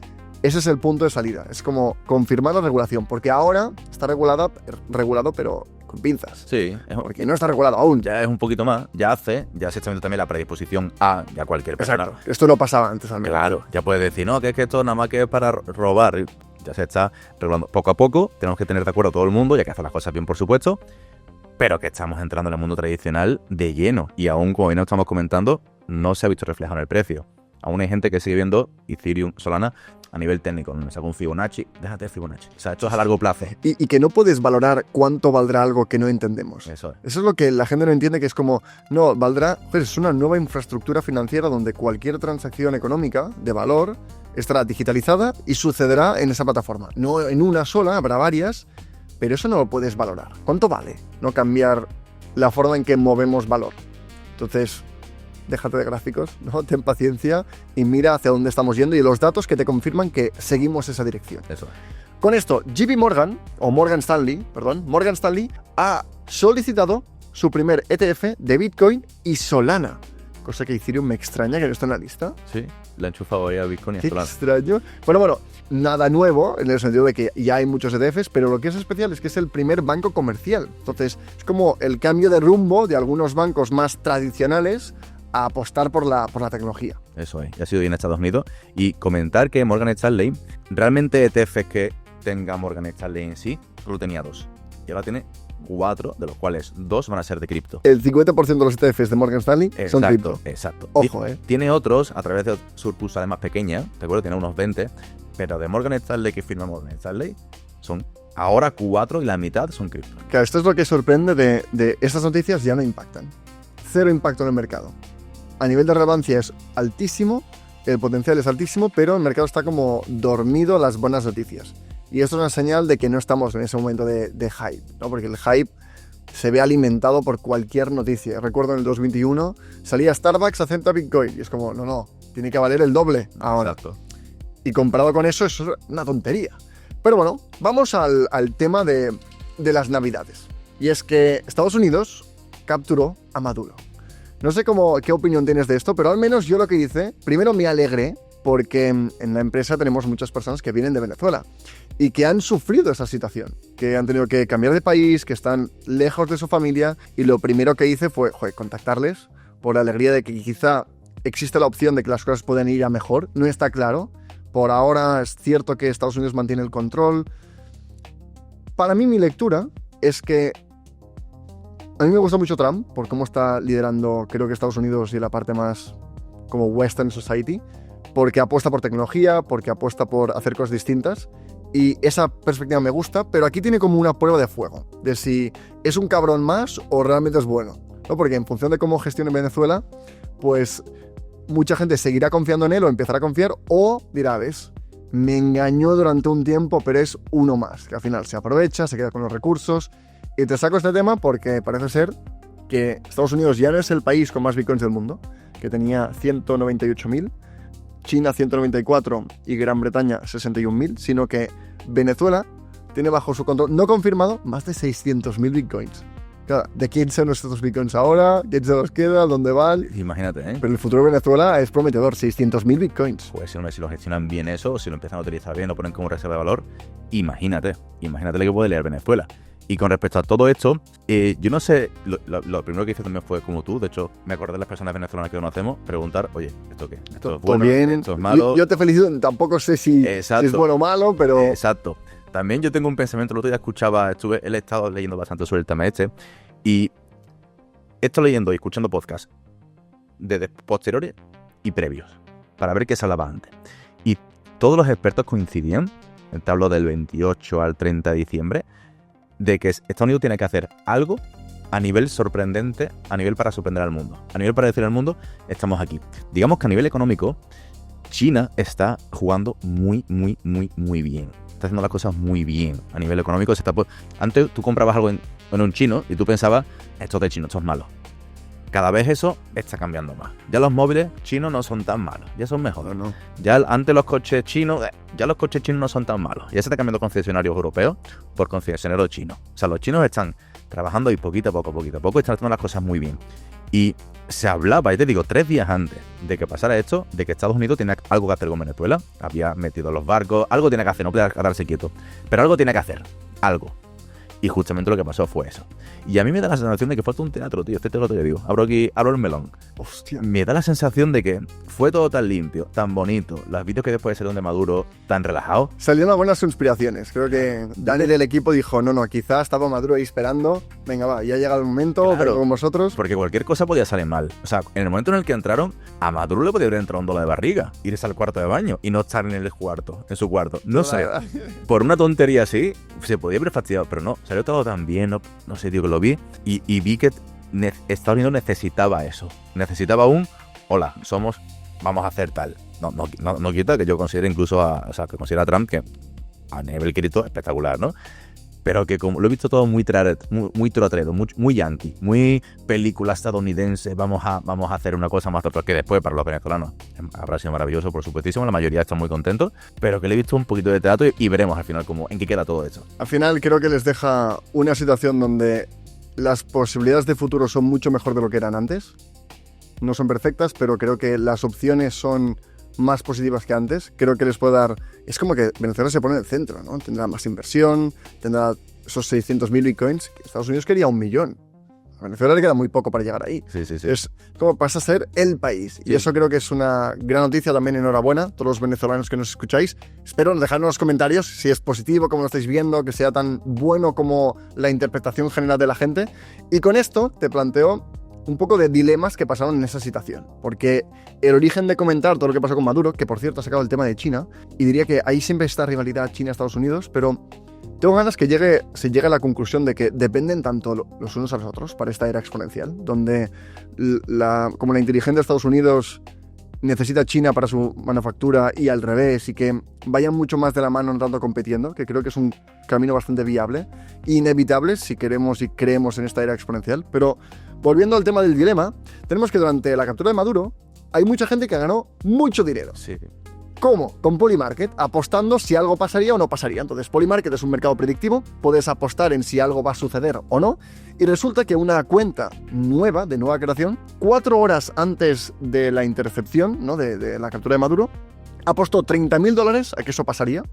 Ese es el punto de salida. Es como confirmar la regulación, porque ahora está regulado, pero con pinzas. Sí, Porque no está regulado aún. ya es un poquito más, ya se está viendo también la predisposición a ya cualquier persona. Exacto. Esto no pasaba antes al menos. Claro, ya puedes decir, no, que es que esto nada más que es para robar. Ya se está regulando poco a poco, tenemos que tener de acuerdo a todo el mundo, ya que hacer las cosas bien, por supuesto, pero que estamos entrando en el mundo tradicional de lleno, y aún, como bien nos estamos comentando, no se ha visto reflejado en el precio. Aún hay gente que sigue viendo Ethereum, Solana, a nivel técnico, no me saco un Fibonacci, déjate de Fibonacci. O sea, esto es a largo plazo. Y que no puedes valorar cuánto valdrá algo que no entendemos. Eso es. Eso es lo que la gente no entiende, que es como, no, valdrá, pues es una nueva infraestructura financiera donde cualquier transacción económica de valor estará digitalizada y sucederá en esa plataforma. No en una sola, habrá varias, pero eso no lo puedes valorar. ¿Cuánto vale no cambiar la forma en que movemos valor? Entonces, déjate de gráficos, ¿no? Ten paciencia y mira hacia dónde estamos yendo y los datos que te confirman que seguimos esa dirección. Eso es. Con esto, Morgan Stanley ha solicitado su primer ETF de Bitcoin y Solana. Cosa que Ethereum me extraña que no esté en la lista. Sí, le han enchufado ahí a Bitcoin y a Qué Solana. extraño. Bueno, nada nuevo en el sentido de que ya hay muchos ETFs, pero lo que es especial es que es el primer banco comercial. Entonces, es como el cambio de rumbo de algunos bancos más tradicionales a apostar por la tecnología. Eso es, y ha sido bien en Estados Unidos. Y comentar que Morgan Stanley, realmente ETFs que tenga Morgan Stanley en sí, solo tenía 2. Y ahora tiene 4, de los cuales 2 van a ser de cripto. El 50% de los ETFs de Morgan Stanley son cripto. Exacto. Ojo, Tiene otros a través de sucursales más pequeñas, te acuerdo, tiene unos 20, pero de Morgan Stanley que firma Morgan Stanley son ahora 4 y la mitad son cripto. Claro, esto es lo que sorprende de estas noticias, ya no impactan. Cero impacto en el mercado. A nivel de relevancia es altísimo, el potencial es altísimo, pero el mercado está como dormido a las buenas noticias. Y esto es una señal de que no estamos en ese momento de hype, ¿no? Porque el hype se ve alimentado por cualquier noticia. Recuerdo en el 2021 salía Starbucks acepta Bitcoin y es como, no, tiene que valer el doble ahora. Exacto. Y comparado con eso es una tontería. Pero bueno, vamos al tema de las Navidades. Y es que Estados Unidos capturó a Maduro. No sé qué opinión tienes de esto, pero al menos yo lo que hice, primero me alegré porque en la empresa tenemos muchas personas que vienen de Venezuela y que han sufrido esa situación, que han tenido que cambiar de país, que están lejos de su familia, y lo primero que hice fue contactarles por la alegría de que quizá existe la opción de que las cosas pueden ir a mejor. No está claro. Por ahora es cierto que Estados Unidos mantiene el control. Para mí mi lectura es que a mí me gusta mucho Trump por cómo está liderando, creo que Estados Unidos y la parte más como Western Society, porque apuesta por tecnología, porque apuesta por hacer cosas distintas, y esa perspectiva me gusta, pero aquí tiene como una prueba de fuego, de si es un cabrón más o realmente es bueno, ¿no? Porque en función de cómo gestione Venezuela, pues mucha gente seguirá confiando en él o empezará a confiar, o dirá, ves, me engañó durante un tiempo, pero es uno más, que al final se aprovecha, se queda con los recursos. Y te saco este tema porque parece ser que Estados Unidos ya no es el país con más bitcoins del mundo, que tenía 198.000, China 194 y Gran Bretaña 61.000, sino que Venezuela tiene bajo su control, no confirmado, más de 600.000 bitcoins. Claro, ¿de quién son estos bitcoins ahora? ¿Quién se los queda? ¿Dónde van? Imagínate, ¿eh? Pero el futuro de Venezuela es prometedor, 600.000 bitcoins. Pues si lo gestionan bien eso, o si lo empiezan a utilizar bien, lo ponen como reserva de valor, imagínate lo que puede leer Venezuela. Y con respecto a todo esto, yo no sé, lo primero que hice también fue como tú, de hecho, me acordé de las personas venezolanas que conocemos, preguntar, oye, ¿esto qué? ¿Esto es bueno? Bien. ¿Esto es malo? Yo te felicito, tampoco sé si es bueno o malo, pero... Exacto. También yo tengo un pensamiento, el otro día he estado leyendo bastante sobre el tema y he estado leyendo y escuchando podcasts de posteriores y previos, para ver qué se hablaba antes. Y todos los expertos coincidían, te hablo del 28 al 30 de diciembre, de que Estados Unidos tiene que hacer algo a nivel sorprendente, a nivel para sorprender al mundo. A nivel para decir al mundo, estamos aquí. Digamos que a nivel económico, China está jugando muy bien. Está haciendo las cosas muy bien. A nivel económico, antes tú comprabas algo en un chino y tú pensabas, esto es de chino, esto es malo. cada vez eso está cambiando más. Ya los móviles chinos no son tan malos, ya son mejores. No. Ya antes los coches chinos, ya los coches chinos no son tan malos. Ya se está cambiando concesionarios europeos por concesionarios chinos. O sea, los chinos están trabajando y poquito a poco, están haciendo las cosas muy bien. Y se hablaba, ya te digo, 3 días antes de que pasara esto, de que Estados Unidos tenía algo que hacer con Venezuela. Había metido los barcos, algo tiene que hacer, no puede quedarse quieto. Pero algo tiene que hacer, algo. Y justamente lo que pasó fue eso. Y a mí me da la sensación de que falta un teatro, tío. Este teatro te digo. Abro el melón. Hostia. Me da la sensación de que fue todo tan limpio, tan bonito. Los vídeos que después salieron de Maduro tan relajados. Salieron algunas conspiraciones. Creo que Daniel del equipo dijo, no, quizá estaba Maduro ahí esperando. Venga, va, ya llega el momento, Claro. pero con vosotros. Porque cualquier cosa podía salir mal. O sea, en el momento en el que entraron, a Maduro le podía haber entrado un dolor de barriga, irse al cuarto de baño y no estar en el cuarto, en su cuarto. No sé. Por una tontería así, se podía haber fastidiado, pero no, salió todo tan bien, no sé, tío, que lo vi y vi que Estados Unidos necesitaba eso. Necesitaba hola, vamos a hacer tal. No quita que yo considere incluso que considera a Trump que a nivel crítico espectacular, ¿no? Pero que como lo he visto todo muy trotrero, muy yankee, muy película estadounidense, vamos a hacer una cosa más otra, que después para los venezolanos habrá sido maravilloso, por supuestísimo, la mayoría están muy contentos, pero que le he visto un poquito de teatro y veremos al final en qué queda todo esto. Al final creo que les deja una situación donde las posibilidades de futuro son mucho mejor de lo que eran antes. No son perfectas, pero creo que las opciones son más positivas que antes. Creo que les puede dar... Es como que Venezuela se pone en el centro, ¿no? Tendrá más inversión, tendrá esos 600.000 bitcoins. Estados Unidos quería 1 millón. A Venezuela le queda muy poco para llegar ahí. Sí. Es como pasa a ser el país. Y eso creo que es una gran noticia también. Enhorabuena, todos los venezolanos que nos escucháis. Espero dejadnos en los comentarios si es positivo, cómo lo estáis viendo, que sea tan bueno como la interpretación general de la gente. Y con esto te planteo un poco de dilemas que pasaron en esa situación. Porque el origen de comentar todo lo que pasó con Maduro, que por cierto ha sacado el tema de China, y diría que ahí siempre está rivalidad China-Estados Unidos, pero tengo ganas que se llegue a la conclusión de que dependen tanto los unos a los otros para esta era exponencial, donde como la inteligencia de Estados Unidos necesita a China para su manufactura y al revés, y que vayan mucho más de la mano no tanto compitiendo, que creo que es un camino bastante viable e inevitable si queremos y creemos en esta era exponencial. Pero volviendo al tema del dilema, tenemos que durante la captura de Maduro hay mucha gente que ganó mucho dinero. Sí. ¿Cómo? Con Polymarket, apostando si algo pasaría o no pasaría. Entonces, Polymarket es un mercado predictivo, puedes apostar en si algo va a suceder o no, y resulta que una cuenta nueva, de nueva creación, 4 horas antes de la intercepción, ¿no? de la captura de Maduro, apostó $30.000 a que eso pasaría,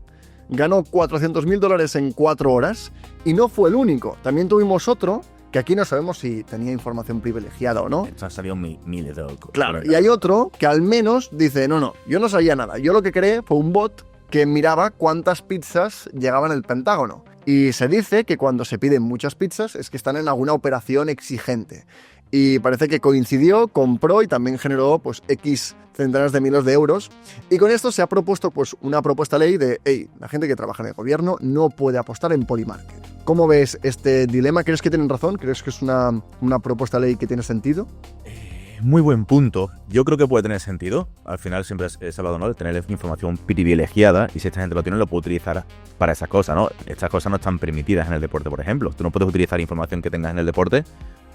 ganó $400.000 en 4 horas, y no fue el único. También tuvimos otro, que aquí no sabemos si tenía información privilegiada o no. Esto han salido miles de locos. Claro, y hay otro que al menos dice, no, yo no sabía nada. Yo lo que creé fue un bot que miraba cuántas pizzas llegaban al Pentágono. Y se dice que cuando se piden muchas pizzas es que están en alguna operación exigente. Y parece que coincidió, compró y también generó pues X centenas de miles de euros. Y con esto se ha propuesto pues una propuesta ley de, la gente que trabaja en el gobierno no puede apostar en Polymarket. ¿Cómo ves este dilema? ¿Crees que tienen razón? ¿Crees que es una propuesta ley que tiene sentido? Muy buen punto. Yo creo que puede tener sentido. Al final siempre es hablado, ¿no?, de tener información privilegiada, y si esta gente lo tiene, lo puede utilizar para esas cosas, ¿no? Estas cosas no están permitidas en el deporte, por ejemplo. Tú no puedes utilizar información que tengas en el deporte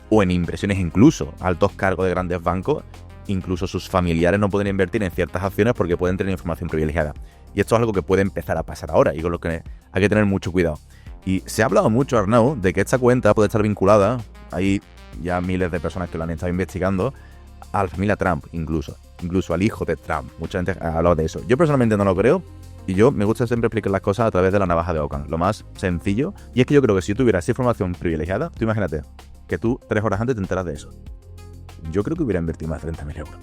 o en inversiones, incluso altos cargos de grandes bancos, incluso sus familiares no pueden invertir en ciertas acciones porque pueden tener información privilegiada. Y esto es algo que puede empezar a pasar ahora y con lo que hay que tener mucho cuidado. Y se ha hablado mucho, Arnau, de que esta cuenta puede estar vinculada, hay ya miles de personas que lo han estado investigando, a la familia Trump, incluso al hijo de Trump. Mucha gente ha hablado de eso. Yo personalmente no lo creo, y me gusta siempre explicar las cosas a través de la navaja de Ockham, lo más sencillo. Y es que yo creo que si yo tuviera esa información privilegiada, tú imagínate que tú 3 horas antes te enteras de eso. Yo creo que hubiera invertido más de 30.000 euros.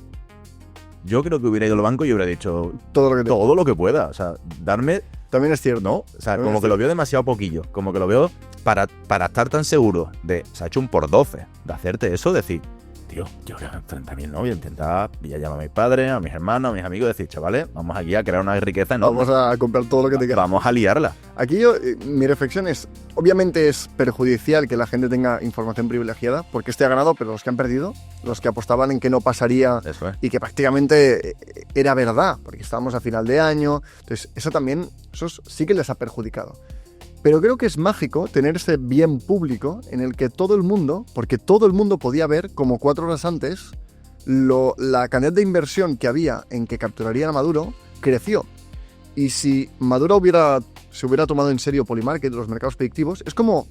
Yo creo que hubiera ido al banco y hubiera dicho todo lo que pueda. O sea, darme... También es cierto. ¿No? O sea, como que lo veo demasiado poquillo. Como que lo veo para estar tan seguro de... Se ha hecho un por 12 de hacerte eso, decir... Tío, yo creo que 30.000 no voy a intentar... Ya llamo a mis padres, a mis hermanos, a mis amigos, decir, chavales, vamos aquí a crear una riqueza enorme. Vamos a comprar todo lo que te queda. Vamos a liarla. Aquí mi reflexión es, obviamente es perjudicial que la gente tenga información privilegiada, porque este ha ganado, pero los que han perdido, los que apostaban en que no pasaría Eso es. y que prácticamente era verdad, porque estábamos a final de año, entonces eso sí que les ha perjudicado. Pero creo que es mágico tener ese bien público en el que todo el mundo, porque todo el mundo podía ver como 4 horas antes, la cantidad de inversión que había en que capturarían a Maduro creció. Y si Maduro se hubiera tomado en serio Polymarket, los mercados predictivos, es como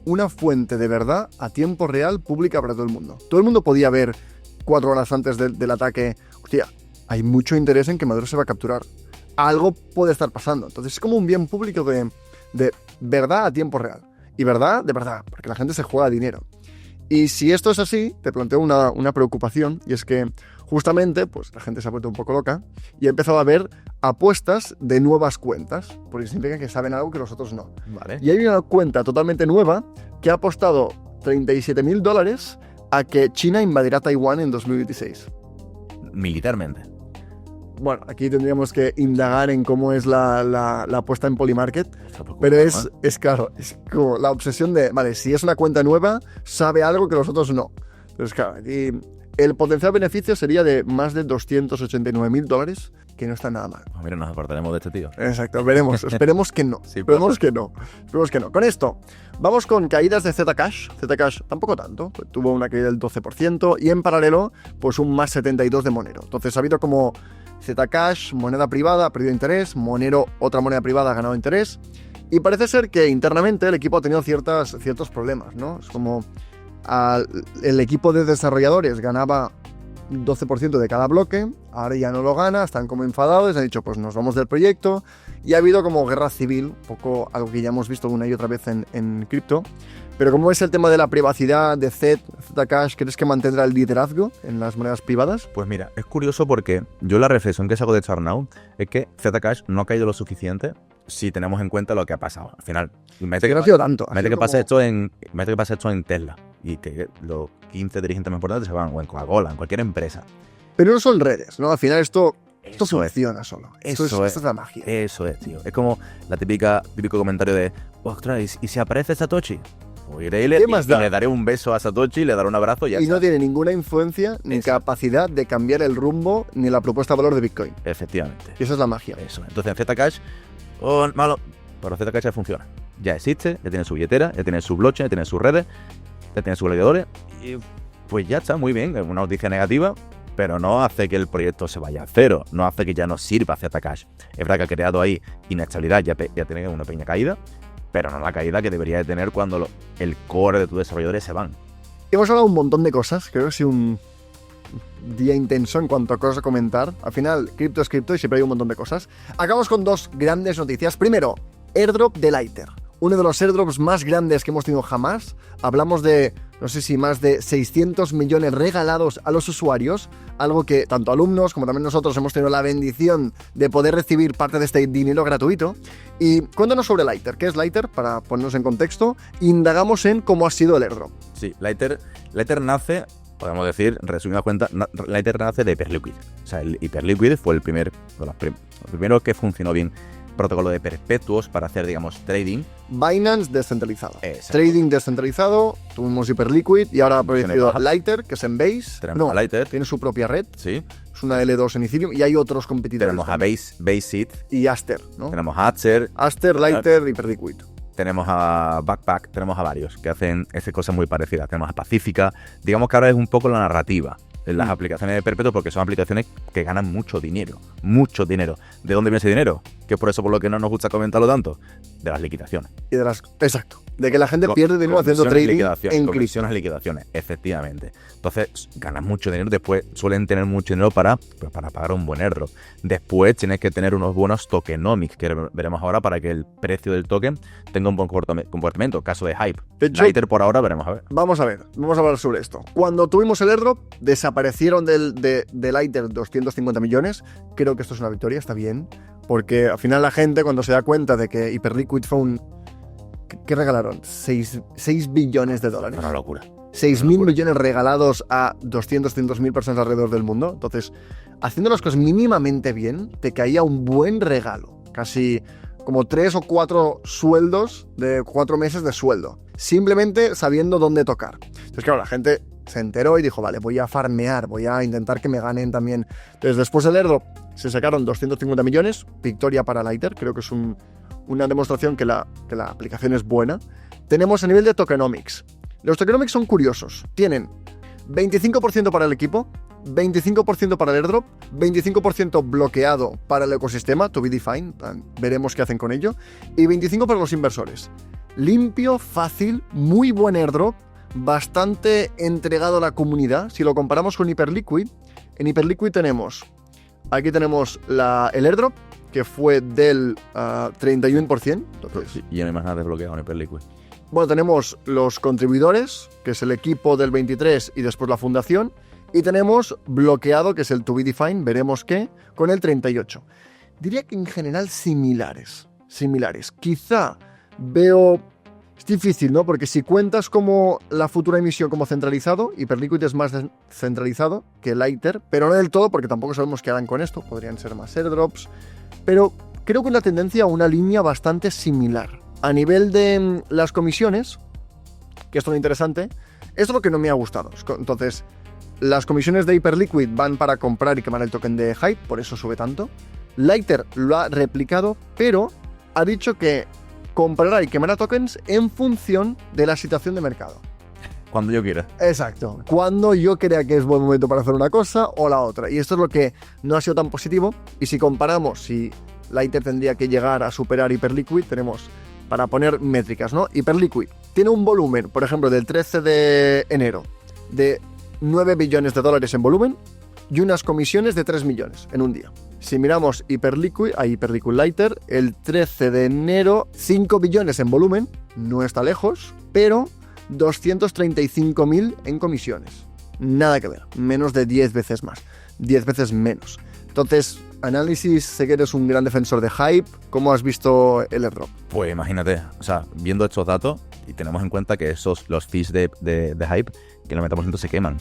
una fuente de verdad a tiempo real pública para todo el mundo. Todo el mundo podía ver 4 horas antes del ataque, hostia, hay mucho interés en que Maduro se va a capturar. Algo puede estar pasando. Entonces es como un bien público de verdad a tiempo real. Y verdad de verdad, porque la gente se juega dinero. Y si esto es así, te planteo una preocupación, y es que justamente pues, la gente se ha vuelto un poco loca y ha empezado a ver apuestas de nuevas cuentas, porque significa que saben algo que los otros no. Vale. Y hay una cuenta totalmente nueva que ha apostado $37.000 a que China invadirá Taiwán en 2026. Militarmente. Bueno, aquí tendríamos que indagar en cómo es la apuesta en Polymarket, pero es claro, es como la obsesión de, vale, si es una cuenta nueva, sabe algo que los otros no. Entonces, claro, aquí el potencial beneficio sería de más de $289.000, que no está nada mal. Pues mira, nos apartaremos de este tío. Exacto, veremos, esperemos que no. Sí, esperemos que no. Con esto, vamos con caídas de Zcash. Zcash tampoco tanto, pues tuvo una caída del 12% y en paralelo, pues un más 72 de Monero. Entonces ha habido como Zcash, moneda privada, ha perdido interés, Monero, otra moneda privada, ha ganado interés. Y parece ser que internamente el equipo ha tenido ciertos problemas, ¿no? Es como el equipo de desarrolladores ganaba 12% de cada bloque, ahora ya no lo gana, están como enfadados, han dicho pues nos vamos del proyecto y ha habido como guerra civil, un poco algo que ya hemos visto una y otra vez en cripto. Pero como es el tema de la privacidad de Zcash, ¿crees que mantendrá el liderazgo en las monedas privadas? Pues mira, es curioso porque yo la reflexión que saco de Chartnow es que Zcash no ha caído lo suficiente si tenemos en cuenta lo que ha pasado. Al final, mete que pasa esto en Tesla y que los 15 dirigentes más importantes se van o en Coca-Cola, en cualquier empresa. Pero no son redes, ¿no? Al final esto funciona solo. Esto es la magia. Eso es, tío. Es como típico comentario de, ostras, ¿y si aparece Satoshi? Pues iré y le daré un beso a Satoshi, le daré un abrazo y ya está. No tiene ninguna influencia ni capacidad de cambiar el rumbo ni la propuesta de valor de Bitcoin. Efectivamente. Y esa es la magia. Eso. Entonces en Zcash, malo, pero Zcash ya funciona. Ya existe, ya tiene su billetera, ya tiene su blockchain, ya tiene sus redes, ya tiene sus validadores y pues ya está, muy bien. Es una noticia negativa, pero no hace que el proyecto se vaya a cero, no hace que ya no sirva Zcash. Es verdad que ha creado ahí inestabilidad, ya tiene una pequeña caída, pero no la caída que debería de tener cuando el core de tus desarrolladores se van. Hemos hablado un montón de cosas, creo que ha sido un día intenso en cuanto a cosas a comentar. Al final, cripto es cripto y siempre hay un montón de cosas. Acabamos con 2 grandes noticias. Primero, airdrop de Lighter. Uno de los airdrops más grandes que hemos tenido jamás. Hablamos de, no sé si más de 600 millones regalados a los usuarios, algo que tanto alumnos como también nosotros hemos tenido la bendición de poder recibir parte de este dinero gratuito. Y cuéntanos sobre Lighter. ¿Qué es Lighter? Para ponernos en contexto, indagamos en cómo ha sido el airdrop. Sí, Lighter nace, podemos decir, resumidas cuentas, Lighter nace de Hyperliquid. O sea, el Hyperliquid fue el primero que funcionó bien. Protocolo de perpetuos para hacer, digamos, trading. Binance descentralizado. Exacto. Trading descentralizado, tuvimos Hyperliquid y ahora ha aparecido Lighter, que es en Base. Tenemos a Lighter. Tiene su propia red. Sí. Es una L2 en Ethereum y hay otros competidores. Tenemos a Base y Aster, ¿no? Tenemos a Aster, Lighter, Hyperliquid. Tenemos a Backpack, tenemos a varios que hacen cosas muy parecidas. Tenemos a Pacífica. Digamos que ahora es un poco la narrativa en las aplicaciones de perpetuo porque son aplicaciones que ganan mucho dinero. Mucho dinero. ¿De dónde viene ese dinero? Que es por eso por lo que no nos gusta comentarlo tanto. De las liquidaciones. Exacto. De que la gente pierde dinero haciendo trading en comisiones, liquidaciones, efectivamente. Entonces, ganas mucho dinero. Después suelen tener mucho dinero para pagar un buen airdrop. Después tienes que tener unos buenos tokenomics, que veremos ahora, para que el precio del token tenga un buen comportamiento. Caso de Hype. De hecho, Lighter por ahora veremos a ver. Vamos a hablar sobre esto. Cuando tuvimos el airdrop, desaparecieron de Lighter 250 millones. Creo que esto es una victoria, está bien. Porque al final la gente, cuando se da cuenta de que Hyperliquid fue ¿qué regalaron? 6 billones de dólares. Una locura. 6.000 millones regalados a 200.000 personas alrededor del mundo. Entonces, haciendo las cosas mínimamente bien, te caía un buen regalo. Casi como 3 o 4 sueldos de 4 meses de sueldo. Simplemente sabiendo dónde tocar. Entonces, claro, la gente se enteró y dijo, vale, voy a farmear, voy a intentar que me ganen también. Entonces, después del airdrop se sacaron 250 millones, victoria para Lighter, creo que es un una demostración que la aplicación es buena. Tenemos a nivel de tokenomics. Los tokenomics son curiosos. Tienen 25% para el equipo, 25% para el airdrop, 25% bloqueado para el ecosistema, to be defined, veremos qué hacen con ello, y 25% para los inversores. Limpio, fácil, muy buen airdrop, bastante entregado a la comunidad. Si lo comparamos con Hyperliquid, en Hyperliquid aquí tenemos el airdrop, que fue del 31%. Entonces, y no hay más nada desbloqueado en Hyperliquid. Bueno, tenemos los contribuidores, que es el equipo del 23 y después la fundación, y tenemos bloqueado, que es el to be defined, veremos qué, con el 38. Diría que en general similares. Quizá veo... Es difícil, ¿no? Porque si cuentas como la futura emisión como centralizado, Hyperliquid es más centralizado que Lighter, pero no del todo, porque tampoco sabemos qué harán con esto. Podrían ser más airdrops, pero creo que una tendencia a una línea bastante similar. A nivel de las comisiones, que esto es lo interesante, esto es lo que no me ha gustado. Entonces, las comisiones de Hyperliquid van para comprar y quemar el token de Hype, por eso sube tanto. Lighter lo ha replicado, pero ha dicho que comprará y quemará tokens en función de la situación de mercado. Cuando yo quiera. Exacto. Cuando yo crea que es buen momento para hacer una cosa o la otra. Y esto es lo que no ha sido tan positivo. Y si comparamos, si Lighter tendría que llegar a superar Hyperliquid, tenemos... para poner métricas, ¿no? Hyperliquid tiene un volumen, por ejemplo, del 13 de enero de 9 billones de dólares en volumen y unas comisiones de 3 millones en un día. Si miramos Hyperliquid Lighter, el 13 de enero, 5 billones en volumen, no está lejos, pero 235.000 en comisiones. Nada que ver, menos de 10 veces más, 10 veces menos. Entonces, análisis, sé que eres un gran defensor de Hype. ¿Cómo has visto el airdrop? Pues imagínate, o sea, viendo estos datos, y tenemos en cuenta que los fees de Hype, que el 90% se queman.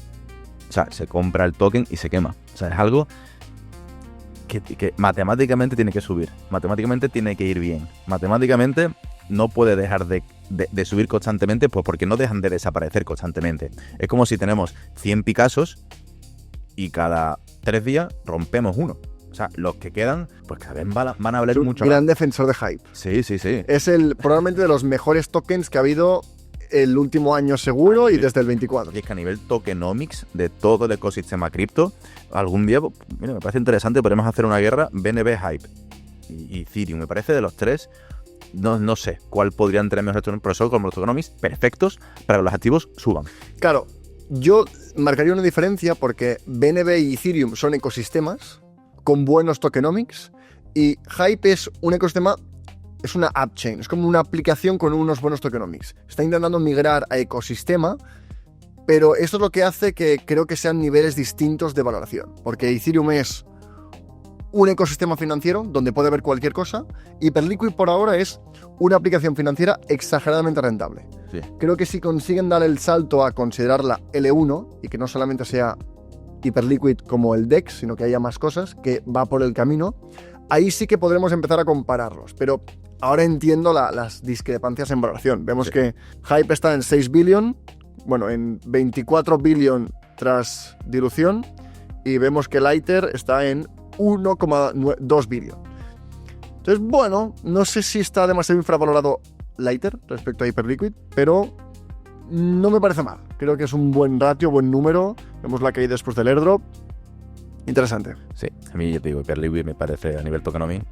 O sea, se compra el token y se quema. O sea, es algo que matemáticamente tiene que subir. Matemáticamente tiene que ir bien. Matemáticamente no puede dejar de subir constantemente, pues porque no dejan de desaparecer constantemente. Es como si tenemos 100 Picassos y cada 3 días rompemos uno. O sea, los que quedan, pues cada vez van a valer mucho más. Gran defensor de Hype. Sí. Es probablemente de los mejores tokens que ha habido el último año seguro y desde el 24. Y es que a nivel tokenomics de todo el ecosistema cripto, algún día, mira, me parece interesante, podemos hacer una guerra BNB Hype y Ethereum. Me parece de los tres, no sé cuál podrían tener mejor profesor como los tokenomics perfectos para que los activos suban. Claro, yo marcaría una diferencia porque BNB y Ethereum son ecosistemas con buenos tokenomics y Hype es un ecosistema, es una app chain, es como una aplicación con unos buenos tokenomics. Está intentando migrar a ecosistema, pero esto es lo que hace que creo que sean niveles distintos de valoración, porque Ethereum es un ecosistema financiero donde puede haber cualquier cosa y Hyperliquid por ahora es una aplicación financiera exageradamente rentable. Sí. Creo que si consiguen dar el salto a considerarla L1 y que no solamente sea Hyperliquid como el DEX, sino que haya más cosas, que va por el camino, ahí sí que podremos empezar a compararlos. Pero ahora entiendo las discrepancias en valoración. Vemos que Hype está en 6 billion, bueno, en 24 billion tras dilución, y vemos que Lighter está en 1,2 billion. Entonces, bueno, no sé si está demasiado infravalorado Lighter respecto a Hyperliquid, pero no me parece mal. Creo que es un buen ratio, buen número. Vemos la caída después del airdrop. Interesante. Sí, a mí, yo te digo, Hyperliquid me parece, a nivel tokenomics,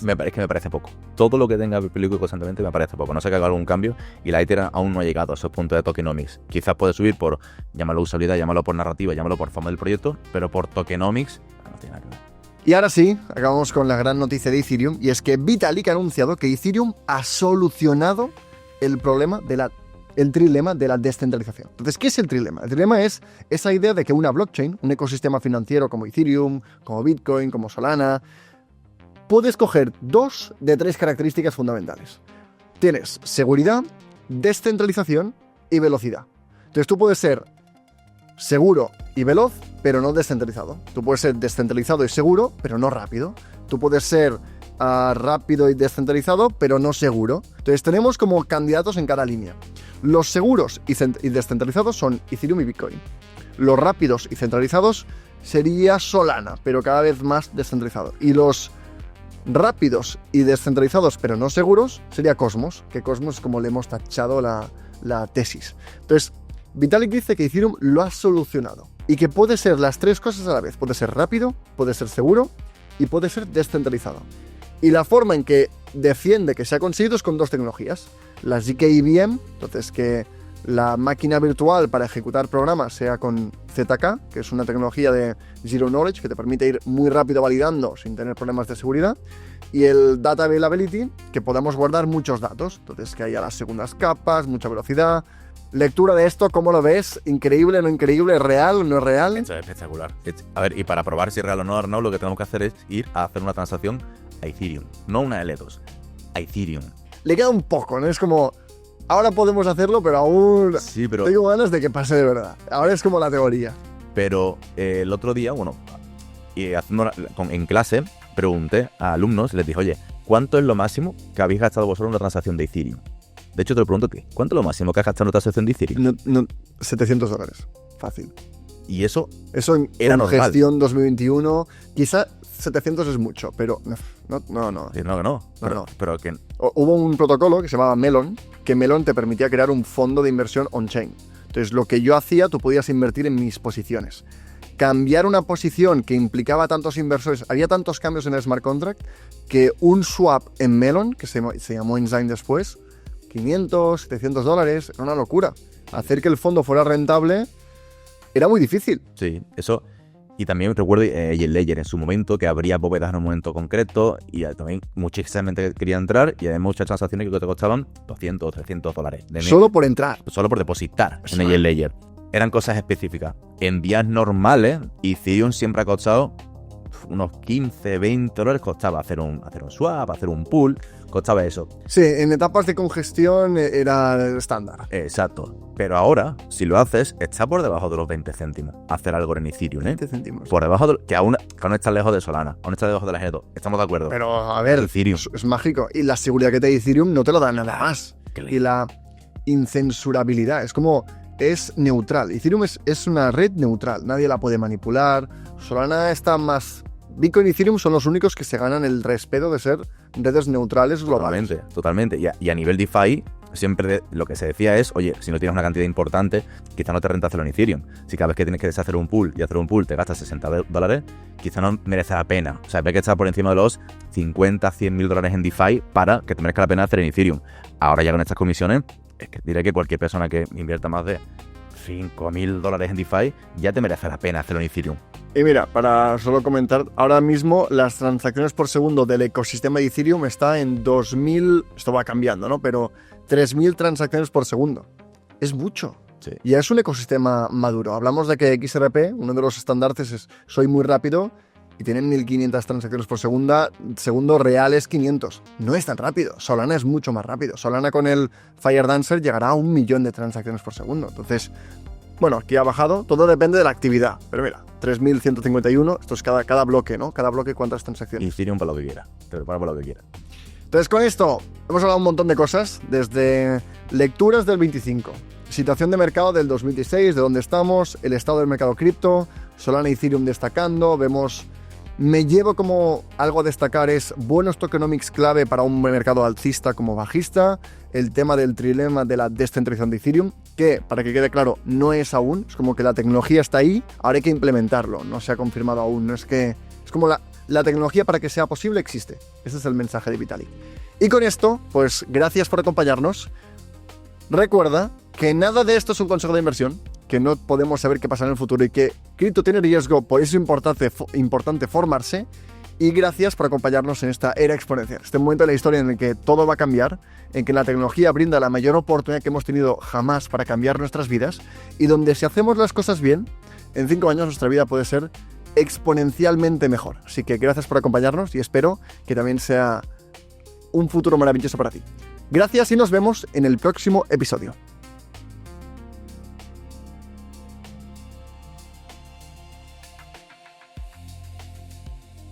me parece poco. Todo lo que tenga Hyperliquid constantemente me parece poco. No sé que haga algún cambio y Lighter aún no ha llegado a esos puntos de tokenomics. Quizás puede subir por, llámalo usabilidad, llámalo por narrativa, llámalo por forma del proyecto, pero por tokenomics no tiene nada que ver. Y ahora sí, acabamos con la gran noticia de Ethereum, y es que Vitalik ha anunciado que Ethereum ha solucionado el problema el trilema de la descentralización. Entonces, ¿qué es el trilema? El trilema es esa idea de que una blockchain, un ecosistema financiero como Ethereum, como Bitcoin, como Solana, puede escoger 2 de 3 características fundamentales. Tienes seguridad, descentralización y velocidad. Entonces, tú puedes ser seguro y veloz, pero no descentralizado. Tú puedes ser descentralizado y seguro, pero no rápido. Tú puedes ser rápido y descentralizado, pero no seguro. Entonces tenemos como candidatos en cada línea. Los seguros y descentralizados son Ethereum y Bitcoin. Los rápidos y centralizados sería Solana, pero cada vez más descentralizado. Y los rápidos y descentralizados, pero no seguros, sería Cosmos, que Cosmos es como le hemos tachado la tesis. Entonces, Vitalik dice que Ethereum lo ha solucionado y que puede ser las tres cosas a la vez. Puede ser rápido, puede ser seguro y puede ser descentralizado. Y la forma en que defiende que se ha conseguido es con dos tecnologías. La ZK-IBM, entonces que la máquina virtual para ejecutar programas sea con ZK, que es una tecnología de Zero Knowledge que te permite ir muy rápido validando sin tener problemas de seguridad. Y el Data Availability, que podamos guardar muchos datos. Entonces que haya las segundas capas, mucha velocidad. Lectura de esto, ¿cómo lo ves? ¿Increíble, no increíble? ¿Real, no es real? Esto es espectacular. A ver, y para probar si es real o no, Arnau, lo que tenemos que hacer es ir a hacer una transacción a Ethereum. No una L2, a Ethereum. Le queda un poco, ¿no? Es como, ahora podemos hacerlo, pero aún sí, pero tengo ganas de que pase de verdad. Ahora es como la teoría. Pero el otro día, bueno, y en clase, pregunté a alumnos, les dije, oye, ¿cuánto es lo máximo que habéis gastado vosotros en una transacción de Ethereum? De hecho, te lo pregunto a ti. ¿Cuánto es lo máximo que has gastado en una transacción de Ethereum? $700. Fácil. Y eso era normal. Gestión 2021. Quizá 700 es mucho, pero no. Sí, no. Pero que... Hubo un protocolo que se llamaba Melon, que Melon te permitía crear un fondo de inversión on-chain. Entonces, lo que yo hacía, tú podías invertir en mis posiciones. Cambiar una posición que implicaba tantos inversores, había tantos cambios en el smart contract, que un swap en Melon, que se llamó Enzyme después, $500, $700, era una locura. Hacer que el fondo fuera rentable era muy difícil. Sí, eso. Y también recuerdo Ledger en su momento, que abría bóvedas en un momento concreto y también muchísima gente quería entrar y hay muchas transacciones que te costaban $200 o $300. Solo por entrar. Solo por depositar en Ledger. Eran cosas específicas. En días normales, Ethereum siempre ha costado unos $15, $20 costaba hacer un swap, hacer un pool, costaba eso. Sí, en etapas de congestión era estándar. Exacto. Pero ahora, si lo haces, está por debajo de los 20 céntimos. Hacer algo en Ethereum, 20 céntimos. Por debajo de... Que aún está lejos de Solana, aún está lejos de la G2. Estamos de acuerdo. Pero, a ver, Ethereum es mágico. Y la seguridad que te da Ethereum no te lo da nada más. Y la incensurabilidad. Es como... Es neutral. Ethereum es una red neutral. Nadie la puede manipular. Solana está más... Bitcoin y Ethereum son los únicos que se ganan el respeto de ser redes neutrales globales. Totalmente. Y a nivel DeFi, siempre lo que se decía es, oye, si no tienes una cantidad importante, quizá no te renta hacerlo en Ethereum. Si cada vez que tienes que deshacer un pool y hacer un pool te gastas $60, quizá no merece la pena. O sea, hay que estar por encima de los $50, $100,000 en DeFi para que te merezca la pena hacer en Ethereum. Ahora ya con estas comisiones, es que diré que cualquier persona que invierta más de $5,000 en DeFi ya te merece la pena hacerlo en Ethereum. Y mira, para solo comentar, ahora mismo las transacciones por segundo del ecosistema de Ethereum está en 2.000, esto va cambiando, ¿no? Pero 3.000 transacciones por segundo. Es mucho. Sí. Y es un ecosistema maduro. Hablamos de que XRP, uno de los estandartes es soy muy rápido y tienen 1.500 transacciones por segundo reales 500. No es tan rápido. Solana es mucho más rápido. Solana con el Firedancer llegará a 1.000.000 de transacciones por segundo. Entonces, bueno, aquí ha bajado. Todo depende de la actividad. Pero mira, 3.151, esto es cada bloque, ¿no? Cada bloque, ¿cuántas transacciones? Ethereum para lo que quiera. Te prepara para lo que quiera. Entonces, con esto hemos hablado un montón de cosas, desde lecturas del 25, situación de mercado del 2016, de dónde estamos, el estado del mercado cripto, Solana y Ethereum destacando, vemos... Me llevo como algo a destacar es buenos tokenomics clave para un mercado alcista como bajista, el tema del trilema de la descentralización de Ethereum, que, para que quede claro, no es aún, es como que la tecnología está ahí, ahora hay que implementarlo, no se ha confirmado aún, no es que... Es como la tecnología para que sea posible existe. Ese es el mensaje de Vitalik. Y con esto, pues gracias por acompañarnos. Recuerda que nada de esto es un consejo de inversión, que no podemos saber qué pasará en el futuro y que cripto tiene riesgo, por eso es importante formarse. Y gracias por acompañarnos en esta era exponencial, este momento de la historia en el que todo va a cambiar, en que la tecnología brinda la mayor oportunidad que hemos tenido jamás para cambiar nuestras vidas y donde si hacemos las cosas bien, en 5 años nuestra vida puede ser exponencialmente mejor. Así que gracias por acompañarnos y espero que también sea un futuro maravilloso para ti. Gracias y nos vemos en el próximo episodio.